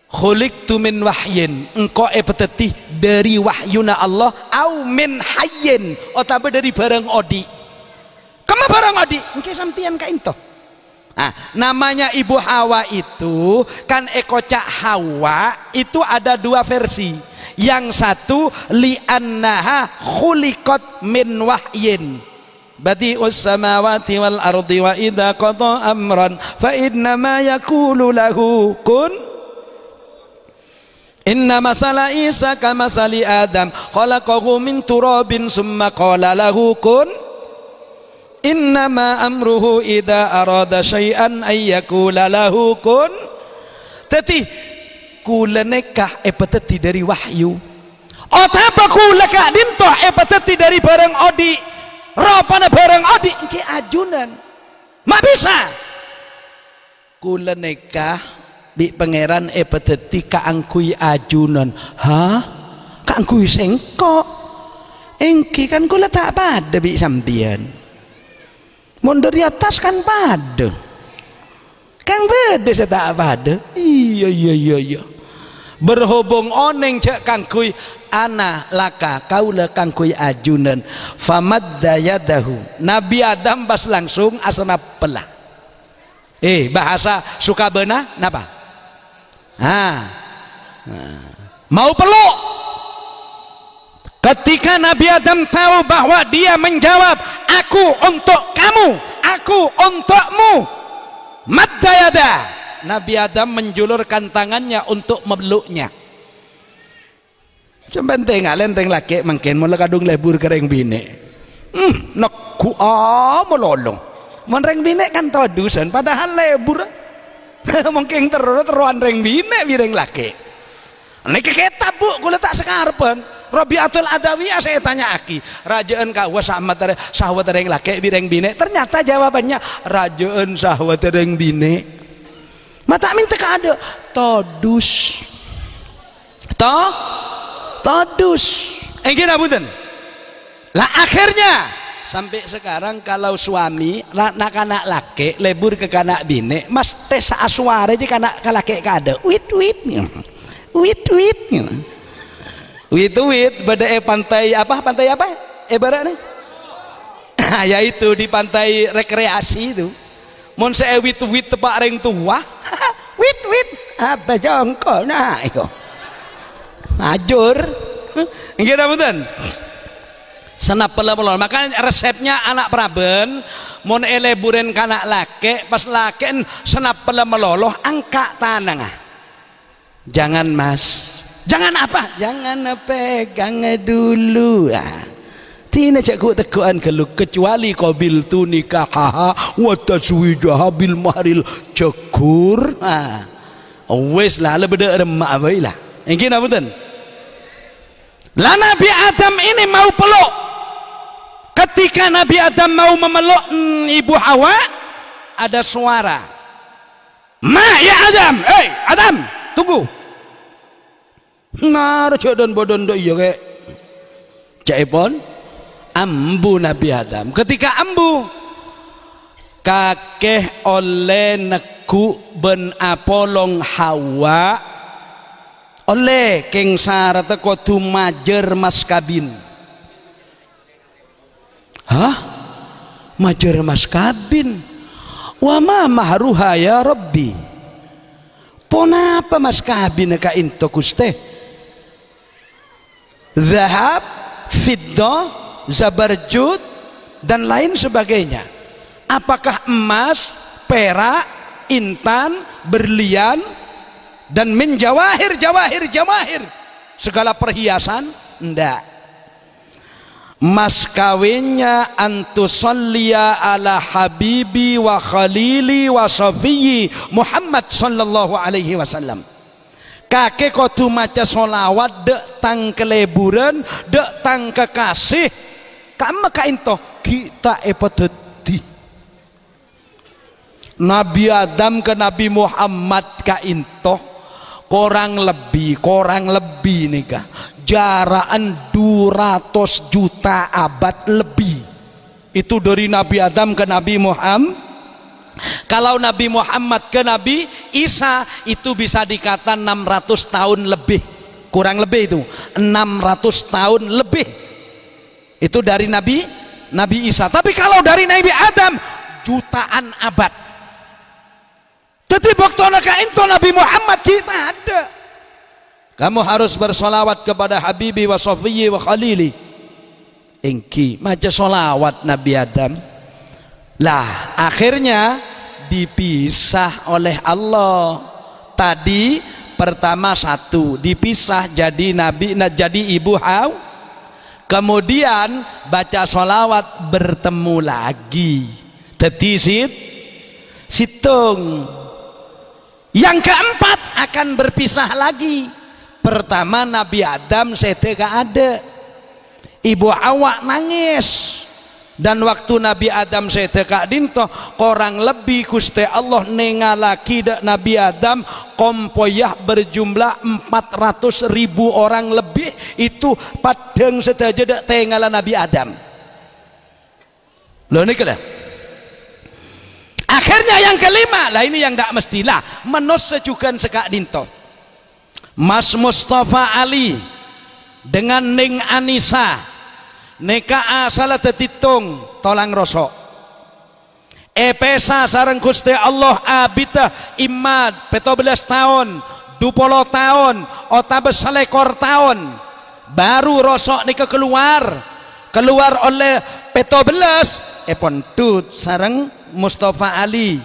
khuliqtu min wahyin engkau peteti dari wahyuna Allah au min hayyin otabe dari barang odi kamu barang odi engke sampian ka into namanya Ibu Hawa itu kan ekocak Hawa itu ada dua versi yang satu li'annaha khuliqat min wahyin badi'us samawati wal ardi wa idza qada amran fa innama yaqulu lahu kun inna masala Isa kama masali Adam khalaqahu min turabin summa qala lahu kun innama amruhu idza arada syai'an ay yaqula lahu kun tati kula nekah peteti dari wahyu otapa kula ka dinto peteti dari barang odi ropana barang odi engke ajunan mak bisa kula nekah di pangeran peteti ka angkui ajunan ka angkui sengkok engki kan kula tak pada bi sampian mun dari atas kan pada kan beda saya tak pada iya berhubung oneng cek kangkui ana laka kaula kangkui ajunan famadda yadahu Nabi Adam bas langsung asana pelah bahasa suka beuna napa mau peluk ketika Nabi Adam tahu bahwa dia menjawab aku untuk kamu aku untukmu madda yada Nabi Adam menjulurkan tangannya untuk memeluknya cuman tengalen reng laki mungkin mula kadung lebur kereng bine nakku melolong reng bine kan todusan padahal lebur mungkin teruan reng bine bireng laki ini keketab bu kula tak sekarpen Rabi'atul Adawiyah saya tanya aki rajaan kawa sahwat reng laki bireng bine ternyata jawabannya rajaan sahwat reng bine mata minta ka ada todus todus engke nabutan lah akhirnya sampai sekarang kalau suami anak laki lebur ke kanak bini mas tes aswara aja kanak laki kada wit pada pantai apa ibaratnya yaitu di pantai rekreasi itu mon saya wit tepak ring tua wit apa jongko nah itu ajur nggih mboten senap pelem-pelem makanya resepnya anak praben mon eleburen kanak lake pas laken senap pelem-meloloh angka tanang jangan mas jangan apa jangan pegang dulu tina cakku teguan kalau kecuali qabil tu nikahaha wa taswijaha bil mahril cukur wes lah lebeda remak bae lah nggih mboten lah Nabi Adam ini mau peluk ketika Nabi Adam mau memeluk Ibu Hawa ada suara ma ya Adam Adam tunggu nah jodoh bodon do iya kek caipon ambu Nabi Adam ketika ambu kakeh oleh neku ben apolong Hawa oleh keng sarata kotu majer mas kabin majer mas kabin wa ma mahruha ya Rabbi ponapa mas kabin ka into kuste zahab fiddah zabarjud dan lain sebagainya apakah emas perak intan berlian dan min jawahir segala perhiasan enggak mas kawinnya antusalliya ala habibi wa khalili wa safiyyi Muhammad sallallahu alaihi wasallam kakek kotu maca solawat dek tang keleburan dek tang kekasih kama kainto kita epateti Nabi Adam ke Nabi Muhammad kainto korang lebih nikah jaraan 200 juta abad lebih itu dari Nabi Adam ke Nabi Muhammad kalau Nabi Muhammad ke Nabi Isa itu bisa dikata 600 tahun lebih kurang lebih itu 600 tahun lebih itu dari Nabi Isa tapi kalau dari Nabi Adam jutaan abad jadi waktu itu Nabi Muhammad kita ada kamu harus bersolawat kepada Habibi wa Safiyyi wa Khalili engki maca solawat Nabi Adam lah akhirnya dipisah oleh Allah tadi pertama satu dipisah jadi Nabi jadi Ibu Hawa kemudian baca solawat bertemu lagi tetisit situng yang keempat akan berpisah lagi pertama Nabi Adam sedeka ada Ibu Hawa nangis dan waktu Nabi Adam sedeka dinto korang lebih Gusti Allah nengalaki Nabi Adam kompoyah berjumlah 400.000 orang lebih itu padang sedaja dak tengala Nabi Adam loh ini kada akhirnya yang kelima lah ini yang tidak mestilah menus sejugan sekak dinto Mas Mustafa Ali dengan Ning Anissa neka asal tetitung tolang rosok epesa sareng Gusti Allah abita imad 17 tahun 20 tahun otabes selekor tahun baru rosok nika keluar oleh 17 pontut sareng Mustafa Ali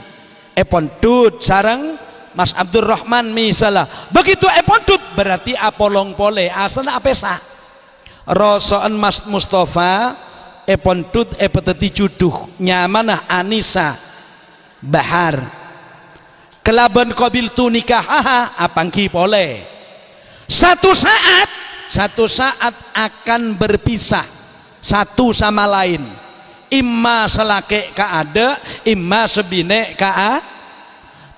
pontut sareng Mas Abdurrahman misalnya begitu pontut berarti apolong pole asal apesa rosoan Mas Mustafa pontut peteti juduh nyamanah Anissa Bahar kelaban qabil tu nikah apangki pole satu saat akan berpisah satu sama lain imma selake ada imma sebine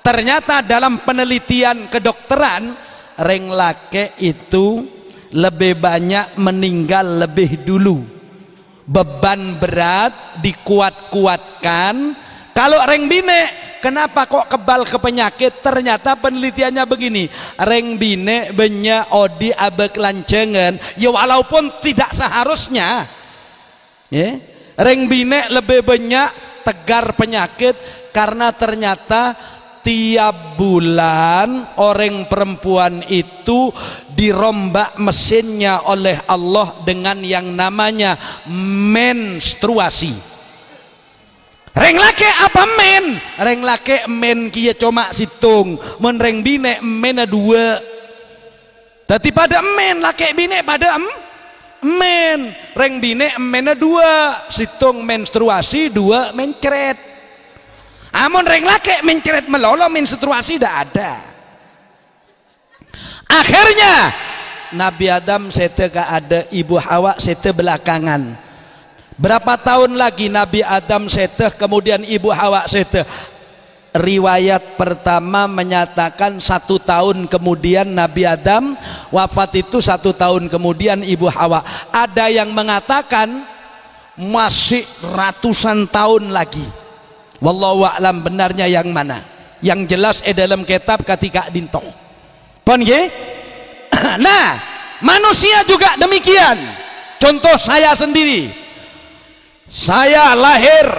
ternyata dalam penelitian kedokteran reng lake itu lebih banyak meninggal lebih dulu beban berat dikuat-kuatkan. Kalau reng bine, kenapa kok kebal ke penyakit? Ternyata penelitiannya begini, reng bine banyak odi abek lancengan, ya walaupun tidak seharusnya, ya. Reng bine lebih banyak tegar penyakit karena ternyata tiap bulan orang perempuan itu dirombak mesinnya oleh Allah dengan yang namanya menstruasi. Reng lake apa men? Reng lake men kia cuma situng, men reng bine mena dua. Tapi pada men lake bine pada men, reng bine mena dua, situng menstruasi dua mencret. Amun reng lake mencret melolo menstruasi tidak ada. Akhirnya Nabi Adam setega ada, Ibu Hawa sete belakangan. Berapa tahun lagi Nabi Adam seteh, kemudian Ibu Hawa seteh. Riwayat pertama menyatakan 1 tahun kemudian Nabi Adam wafat, itu 1 tahun kemudian Ibu Hawa. Ada yang mengatakan masih ratusan tahun lagi. Wallahu a'lam benarnya yang mana. Yang jelas dalam kitab ketika dinto. Pon ye? Nah, manusia juga demikian. Contoh saya sendiri. Saya lahir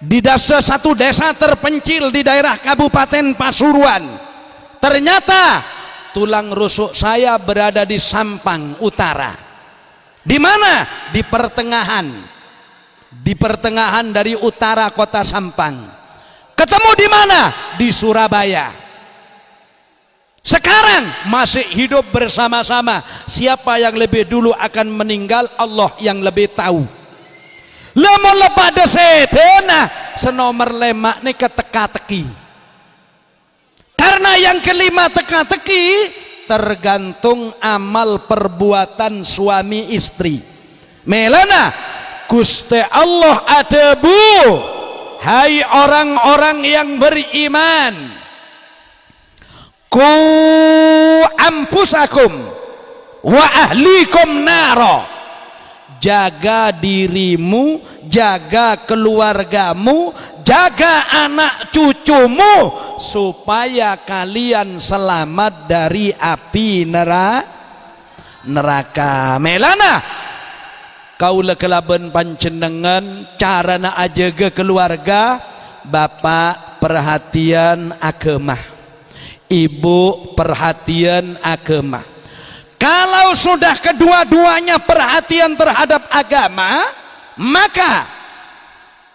di satu desa terpencil di daerah Kabupaten Pasuruan. Ternyata tulang rusuk saya berada di Sampang Utara. Di mana? Di pertengahan dari utara kota Sampang. Ketemu di mana? Di Surabaya. Sekarang masih hidup bersama-sama. Siapa yang lebih dulu akan meninggal, Allah yang lebih tahu. Lamun lepada setena senomer lemak nih keteka-teki. Karena yang kelima teka-teki tergantung amal perbuatan suami istri. Melana Gusti Allah ada bu, hai orang-orang yang beriman, ku ampusakum wa ahlikum naro. Jaga dirimu, jaga keluargamu, jaga anak cucumu supaya kalian selamat dari api neraka. Melana kaula kelaben panjenengan carana ajaga keluarga, bapak perhatian agama, ibu perhatian agama. Kalau sudah kedua-duanya perhatian terhadap agama, maka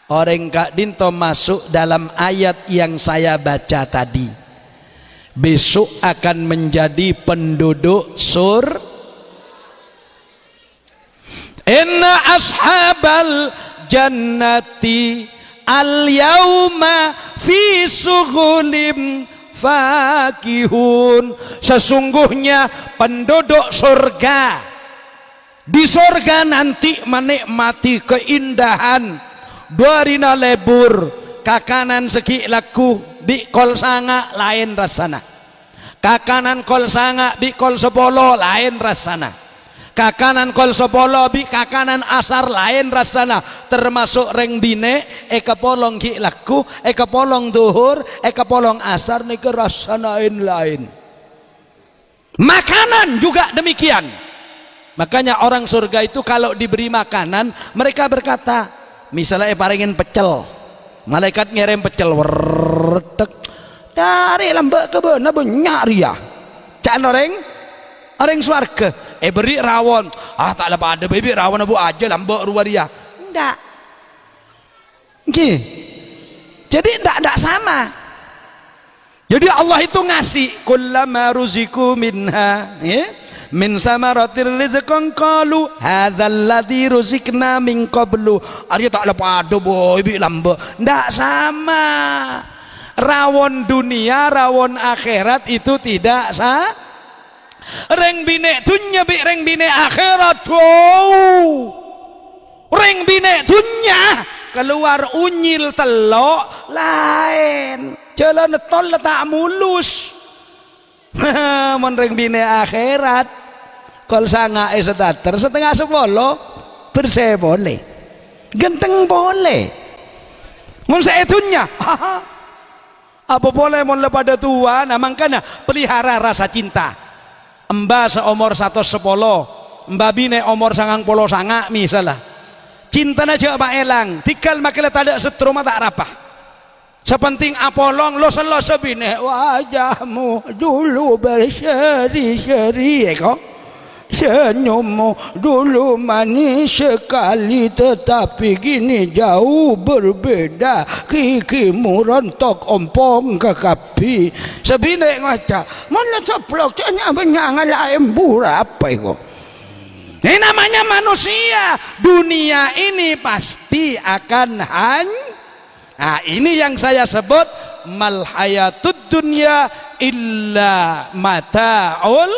orang Kak Dinto masuk dalam ayat yang saya baca tadi. Besok akan menjadi penduduk Inna ashabal jannati al yauma fi sughulim fakihun. Sesungguhnya penduduk surga di surga nanti menikmati keindahan duarina lebur kakanan segi laku di kol sanga lain rasana, kakanan kol sanga di kol sepolo lain rasana, kakanan kol sepolo bi kakanan asar lain rasana, termasuk reng bine ekapolong ki laku ekapolong duhur ekapolong asar nike rasana lain. Makanan juga demikian. Makanya orang surga itu kalau diberi makanan mereka berkata, misalnya paringin pecel, malaikat ngirim pecel werdek dari lambak ke beuna banyak ria can orang swarga beri rawon, tak lepas ada bebek rawon abu aja lambak ruwaria enggak okay. Jadi enggak sama. Jadi Allah itu ngasih kullama ruziku minha min samaratir rizqan qalu hadzal ladzi ruzikna min qablu. Arya tak lepas ada bebek lambak enggak sama. Rawon dunia rawon akhirat itu tidak sama. Reng bine dunya bi reng bine akhirat. Reng bine dunya keluar unyil telok lain, jalan tol tak mulus. Mon reng bine akhirat kol sanga sedater setengah 10 bersih boleh, genteng boleh, mun seetunya apa boleh mun pada tua. Nah makanya pelihara rasa cinta. Mbak seumur 110, mbak bine umur 99 misalnya, cintanya coba elang tikal makilah tak ada setruma tak rapah. Sepenting apolong lo sebine wajahmu dulu berseri-seri kok, senyummu dulu manis sekali tetapi kini jauh berbeda, kikimu rontok ompong ke kapi sebine ngaca mana ceplok canya benyangan lain apa itu. Ini namanya manusia. Dunia ini pasti akan Nah ini yang saya sebut mal hayatud dunya illa mata'ul.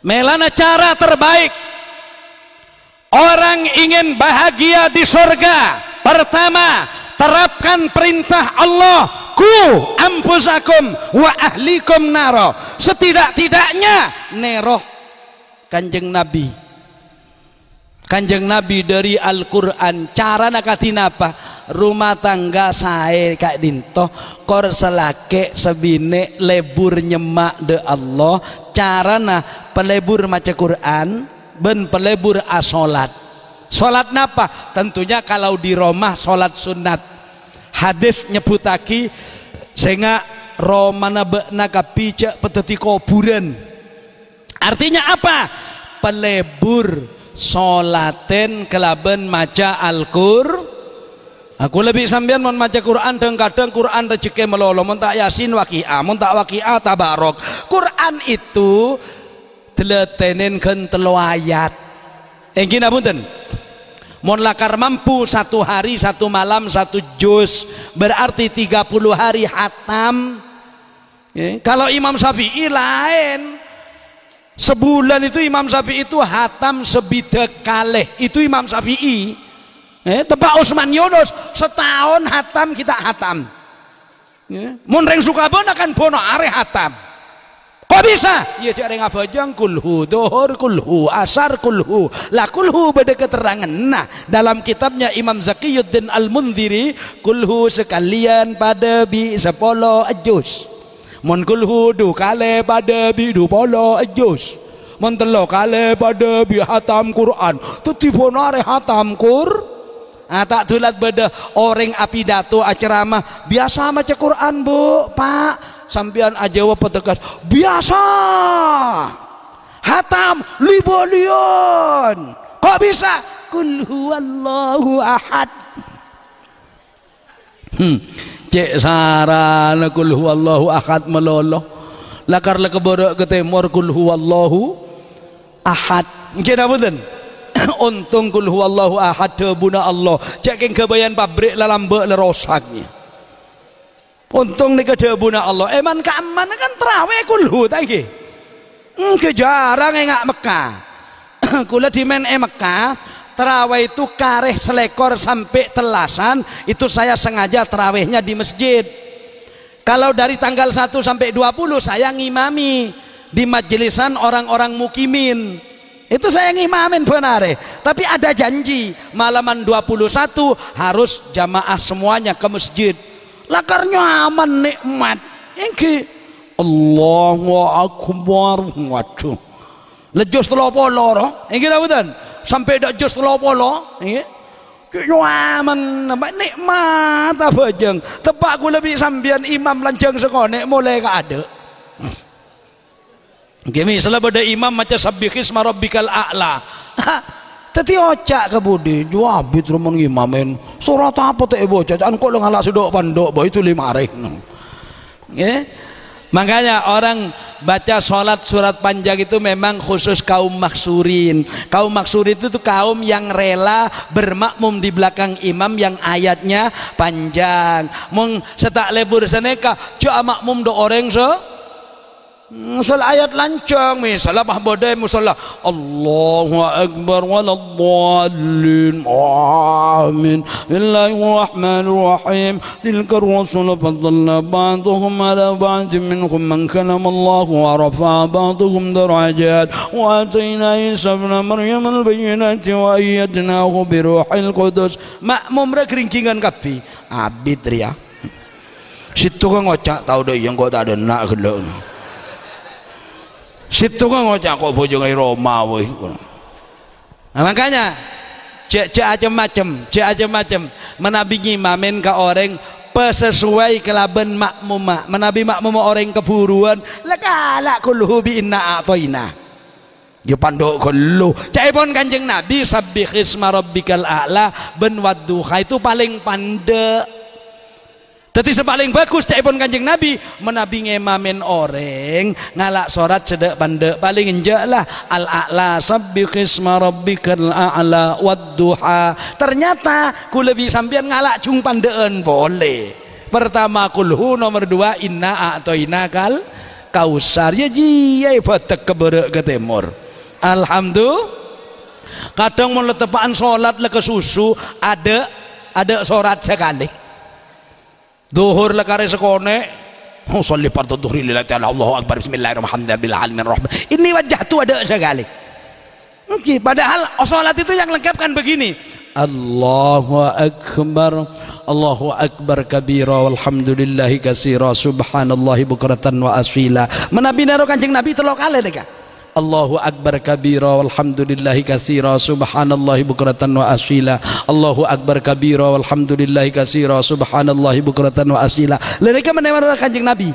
Melana cara terbaik orang ingin bahagia di surga. Pertama, terapkan perintah Allah, ku anfusakum wa ahlikum naro. Setidak-tidaknya neroh Kanjeng Nabi. Kanjeng Nabi dari Al-Quran. Cara nakatin apa? Rumah tangga saya kak dinto kor selake sebine lebur nyemak de Allah. Carana pelebur maca Quran ben pelebur asolat. Solat napa? Tentunya kalau di rumah solat sunat. Hadis nyebutaki sehingga romana bekna kapica peteti kuburan. Artinya apa? Pelebur solaten kelaben maca Al-Qur'an. Aku lebih sampean mon maca Quran dan kadang Quran rezeki melolo, mon tak Yasin waqiah, mon tak waqiah tabarok. Quran itu teletenen kan telu ayat. Engkin apunten. Mon lakar mampu 1 hari 1 malam 1 juz, berarti 30 hari hatam. Kalau Imam Syafi'i lain. Sebulan itu Imam Syafi'i itu hatam sebida kalih. Itu Imam Syafi'i. Tempat Utsman Yunus setahun hatam kita hatam. Mun reng Sukabon akan bono are hatam. Kok bisa? Ya cak reng abajang kulhu dohor kulhu asar kulhu. Lah kulhu beda keterangan. Nah dalam kitabnya Imam Zakiyuddin Al-Mundhiri kulhu sekalian pada bi 10 juz. Mun kulhu du kale pada bi 20 juz. Mun telo kale pada bi hatam Quran. Tetipono are hatam Quran. Tak tulat beda orang apidato ceramah biasa maca Quran bu pak sampean ajawa petegas biasa hatam libolion kok bisa kul huwallahu ahad cek sarana kul huwallahu ahad melolo lakar lekeboro ke timur kul huwallahu ahad kira betul. Untung kul huwallahu ahad buna Allah ceking kebayan pabrik lambe lerosaknya. Untung nih kedebuna Allah. Eman keaman kan terawih kulhu tadi. Kejarang engak Mekah. Kula di men Mekah terawih itu kareh selekor sampai telasan itu saya sengaja terawihnya di masjid. Kalau dari tanggal 1 sampai 20 saya ngimami di majelisan orang-orang mukimin. Itu saya ngimamin benar. Tapi ada janji malaman 21 harus jamaah semuanya ke masjid. Lakar nyaman nikmat. Ini Allahu Akbar. Waduh. Lejos 30 roh. Ini betul. Sampai dak jos 30. Ini nyaman nikmat apa jeng. Tepak ku lebih sambian imam lancang sekone mulai ka ada. Gini salah pada imam macam sabbihis marabbikal a'la. Tadi ocak ke budi juabit rumon imamin surat apa teh bocah an kok lo ngalah sudok pandok boy itu 5 hari. Makanya orang baca sholat surat panjang itu memang khusus kaum maksurin. Kaum maksurin itu tuh kaum yang rela bermakmum di belakang imam yang ayatnya panjang. Mung setak lebur seneka cak makmum do orang Musal ayat lancang misalnya bahbodai musalla Allahu akbar waladdallin amin bismillahirrahmanirrahim tilka ar-rusul faddalna ba'dhum ala ba'din minhum man kalama Allah wa rafa'a ba'dhum darajat wa atayna Isa ibn Maryam al-bayyinati wa ayyadnahu bi ruhil qudus. Makmum ra keringkingan kabeh abid ria situ kan ngocak tau deh yang kok tak ada nak gelok situ kan ngocak kok bojong Roma woi. Nah makanya cek macam menabingi mamen ke orang pesesuai kelaban makmumah menabi makmumah orang keburuan laka kulluhu bi inna a'toina ya pandok kullu caipun kanjeng Nabi sabbih isma rabbikal a'la ben wadduha itu paling pandek. Tapi sepaling bagus caipun kanjeng Nabi menabi ngemamen orang ngalak sorat sedek pandek paling enjak lah al-a'la sabbih isma rabbikal a'la wadduha. Ternyata ku lebih sampean ngalak cung pandeun boleh. Pertama kulhu, nomor dua inna a'toina kal kausar ya jiyai batek keberek ke timur. Alhamdulillah. Kadang mau letepaan solat le ke susu ada sorat sekali. Duhur lekare sekone sholli fardu dhuhri lillahi ta'ala Allahu akbar bismillahirrahmanirrahim. Ini wajah tu ada sekali. Oke, padahal salat itu yang lengkap kan begini. Allahu akbar kabira walhamdulillahi katsira subhanallahi bukratan wa asila. Menabi naro kanjeng Nabi telok kali deka. Allahu akbar kabira walhamdulillahi katsira subhanallahi bukratan wa asila. Allahu akbar kabira walhamdulillahi katsira subhanallahi bukratan wa asila. Mereka menemani kanjeng Nabi.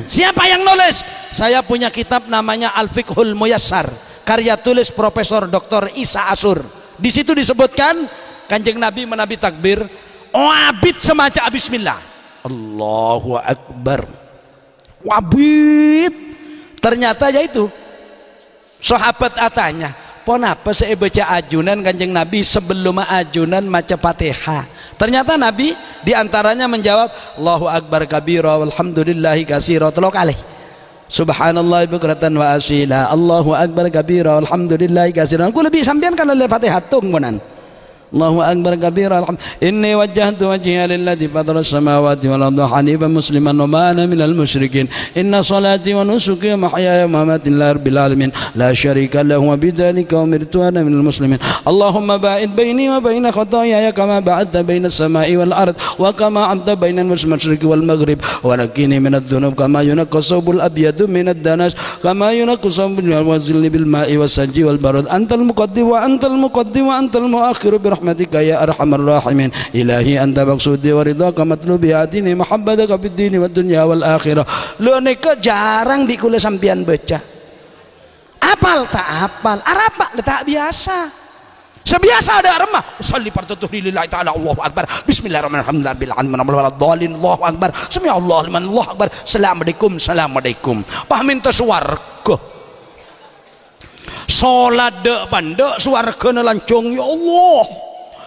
Siapa yang nulis? Saya punya kitab namanya Al-Fiqhul Muyassar, karya tulis Profesor Dr. Isa Asur. Di situ disebutkan kanjeng Nabi menabi takbir wabid semacam bismillah Allahu akbar wabid. Ternyata ya itu sahabat atanya ponapa saya baca ajunan kanjeng Nabi sebelum ajunan maca Fatihah. Ternyata Nabi diantaranya menjawab Allahu akbar kabira walhamdulillahi katsira telok kali. Subhanallah bukratan wa asila. Allahu akbar kabira walhamdulillahi katsira. Aku lebih sampean kan oleh Fatihah tunggunan. Allahu akbar kabira inni wajjahtu wajhiya lilladzi fatara as-samawati wal arda hanifan musliman wa ma ana minal musyrikin inna salati wa nusuki wa mahyaya wa mamati lillahi rabbil alamin la syarika lahu wa bidzalika umirtu ana minal muslimin. Allahumma ba'id baini wa baina khataaya kama ba'adta baina as-sama'i wal ard wa kama amta baina al-masyriqi wal maghrib wa naqqini minadh dhunub kama yunqqa thawbul abyadu minad danas kama yunqqa thawbul wazilni bil ma'i was-sajji wal barad antal muqaddim wa antal muakhir rahmatika ya arhamar rahimin. Ilahi anta maksudi wa ridhaka matlubi atini mahabbataka fid dini wad dunya wal akhirah. Lo neka jarang dikula sampean baca. Apal tak apal, arapa letak biasa. Sebiasa ada remah. Sholli fardu dhuhri lillahi ta'ala Allahu akbar. Bismillahirrahmanirrahim. Allahu akbar. Sami Allahu liman Allahu akbar. Assalamualaikum. Pahamin ta swarga. Salat dek pandek swargana lancung ya Allah.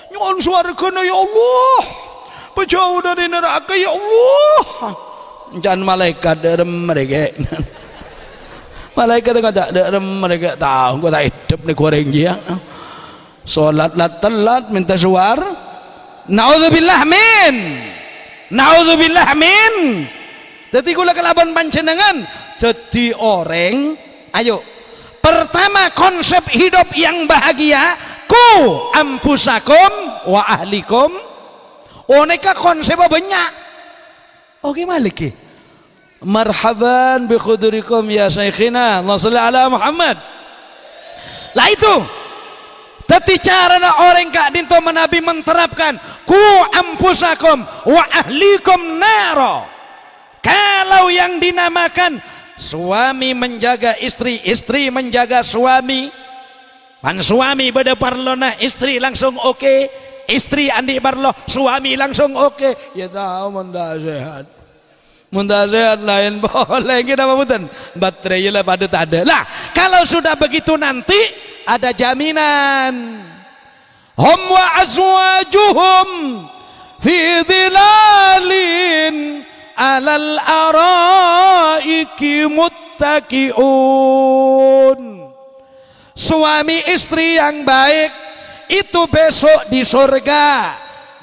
Nyuwun swargana ya Allah. Pejauh dari neraka ya Allah. Jangan malaikat derem mereka. Malaikat tak derem mereka tahu kau tak hidup ni goreng dia. Salat lat telat minta suar. Naudzubillah min. Naudzubillah min. Jadi kula kelaban panjenengan jadi orang ayo. Pertama konsep hidup yang bahagia ku ampusakum wa ahlikum. Oh neka konsepnya banyak. Oke maliki. Marhaban bi khudurikum ya syekhina. Allahumma shalli ala Muhammad. Lah itu. Tetapi cara orang kak dinto menabi menterapkan ku ampusakum wa ahlikum naro. Kalau yang dinamakan suami menjaga istri, istri menjaga suami. Pan suami beda parlona, istri langsung oke. Istri andi parlo, suami langsung oke. Ya tahu munda sehat. Munda sehat lain boleh kita mabutan. Baterai lah pada tak ada. Lah, kalau sudah begitu nanti ada jaminan. Hum wa azwajuhum fi dhilalin alal arai araiki muttaqiun. Suami istri yang baik itu besok di surga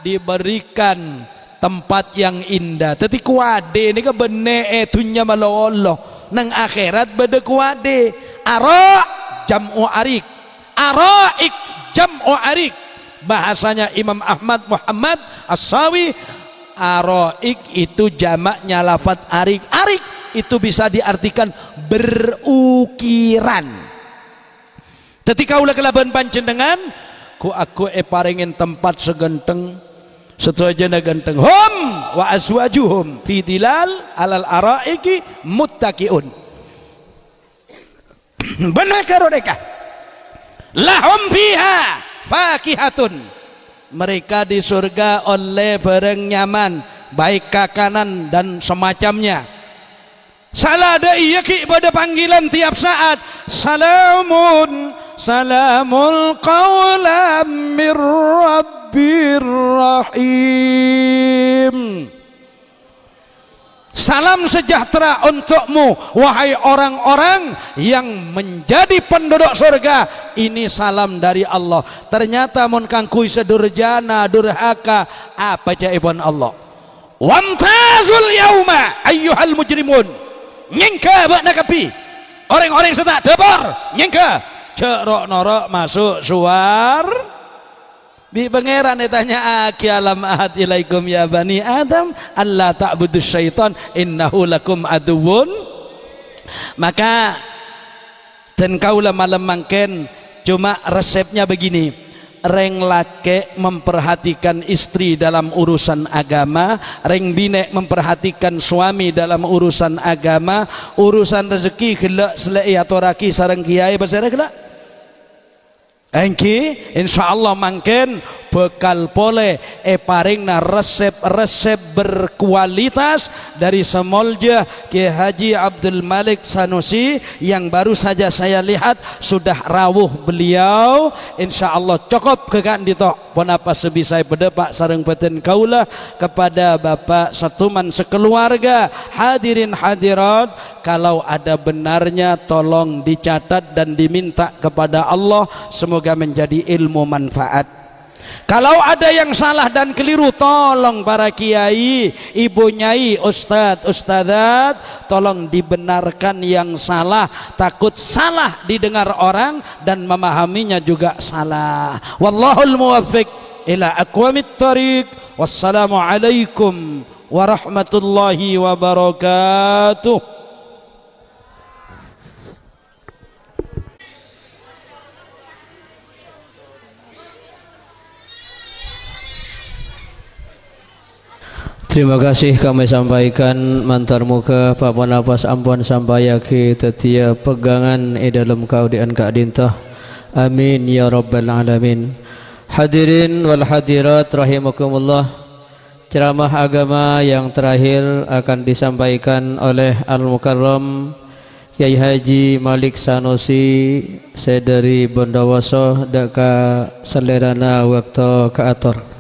diberikan tempat yang indah. Tadi kuade ni ke bene dunya malolo nang akhirat bede kuade. Ara jam'u arik, araik jam'u arik. Bahasanya Imam Ahmad Muhammad As-Sawi, araik itu jamaknya lafaz arik. Arik itu bisa diartikan berukiran. Ketika ulah kelaban panjenengan ku aku paringin tempat segenteng setuajana genteng hum wa azwajuhum fi dilal alal araiki muttaqiun. Benar karo mereka lahum fiha fakihatun, mereka di surga oleh barang nyaman baik kakanan dan semacamnya. Salah ada iya ki pada panggilan tiap saat, salamun salamul qawlam mir rabbir rahim. Salam sejahtera untukmu wahai orang-orang yang menjadi penduduk surga. Ini salam dari Allah. Ternyata mun kangkui sedurjana durhaka apa jawaban Allah. Wamtazul yauma ayyuhal mujrimun. Nyengka bak nakapi orang-orang yang setak depor nyengka cerok norok masuk suar bi pangeran ditanya aki alam ahad ilaikum ya bani adam alla ta'budus syaitan innahu lakum aduwwun. Maka dan kaulah malam mangken cuma resepnya begini, reng lake memperhatikan istri dalam urusan agama, reng bine memperhatikan suami dalam urusan agama, urusan rezeki gelak selai atau raki sareng kiai basara gelak engki insyaallah mangken bekal pole paringna resep-resep berkualitas dari Semolja Kiai Haji Abdul Malik Sanusi yang baru saja saya lihat sudah rawuh beliau. Insyaallah cukup kekan ditok pun apa sebisa pedepak sareng peten kaula kepada Bapak Satuman sekeluarga hadirin hadirat, kalau ada benarnya tolong dicatat dan diminta kepada Allah semoga menjadi ilmu manfaat. Kalau ada yang salah dan keliru tolong para kiai, ibu nyai, ustadz, ustadzat tolong dibenarkan yang salah, takut salah didengar orang dan memahaminya juga salah. Wallahul muwaffiq ila aqwamit thariq. Wassalamu alaikum warahmatullahi wabarakatuh. Terima kasih kami sampaikan mantar muka papa napas ampun sambayaki tetia pegangan dalam kau di angka dintah. Amin ya rabbal alamin. Hadirin wal hadirat rahimakumullah. Ceramah agama yang terakhir akan disampaikan oleh Al-Mukarram Kiai Haji Malik Sanusi saya dari Bondowoso daka selerana waktu kaator.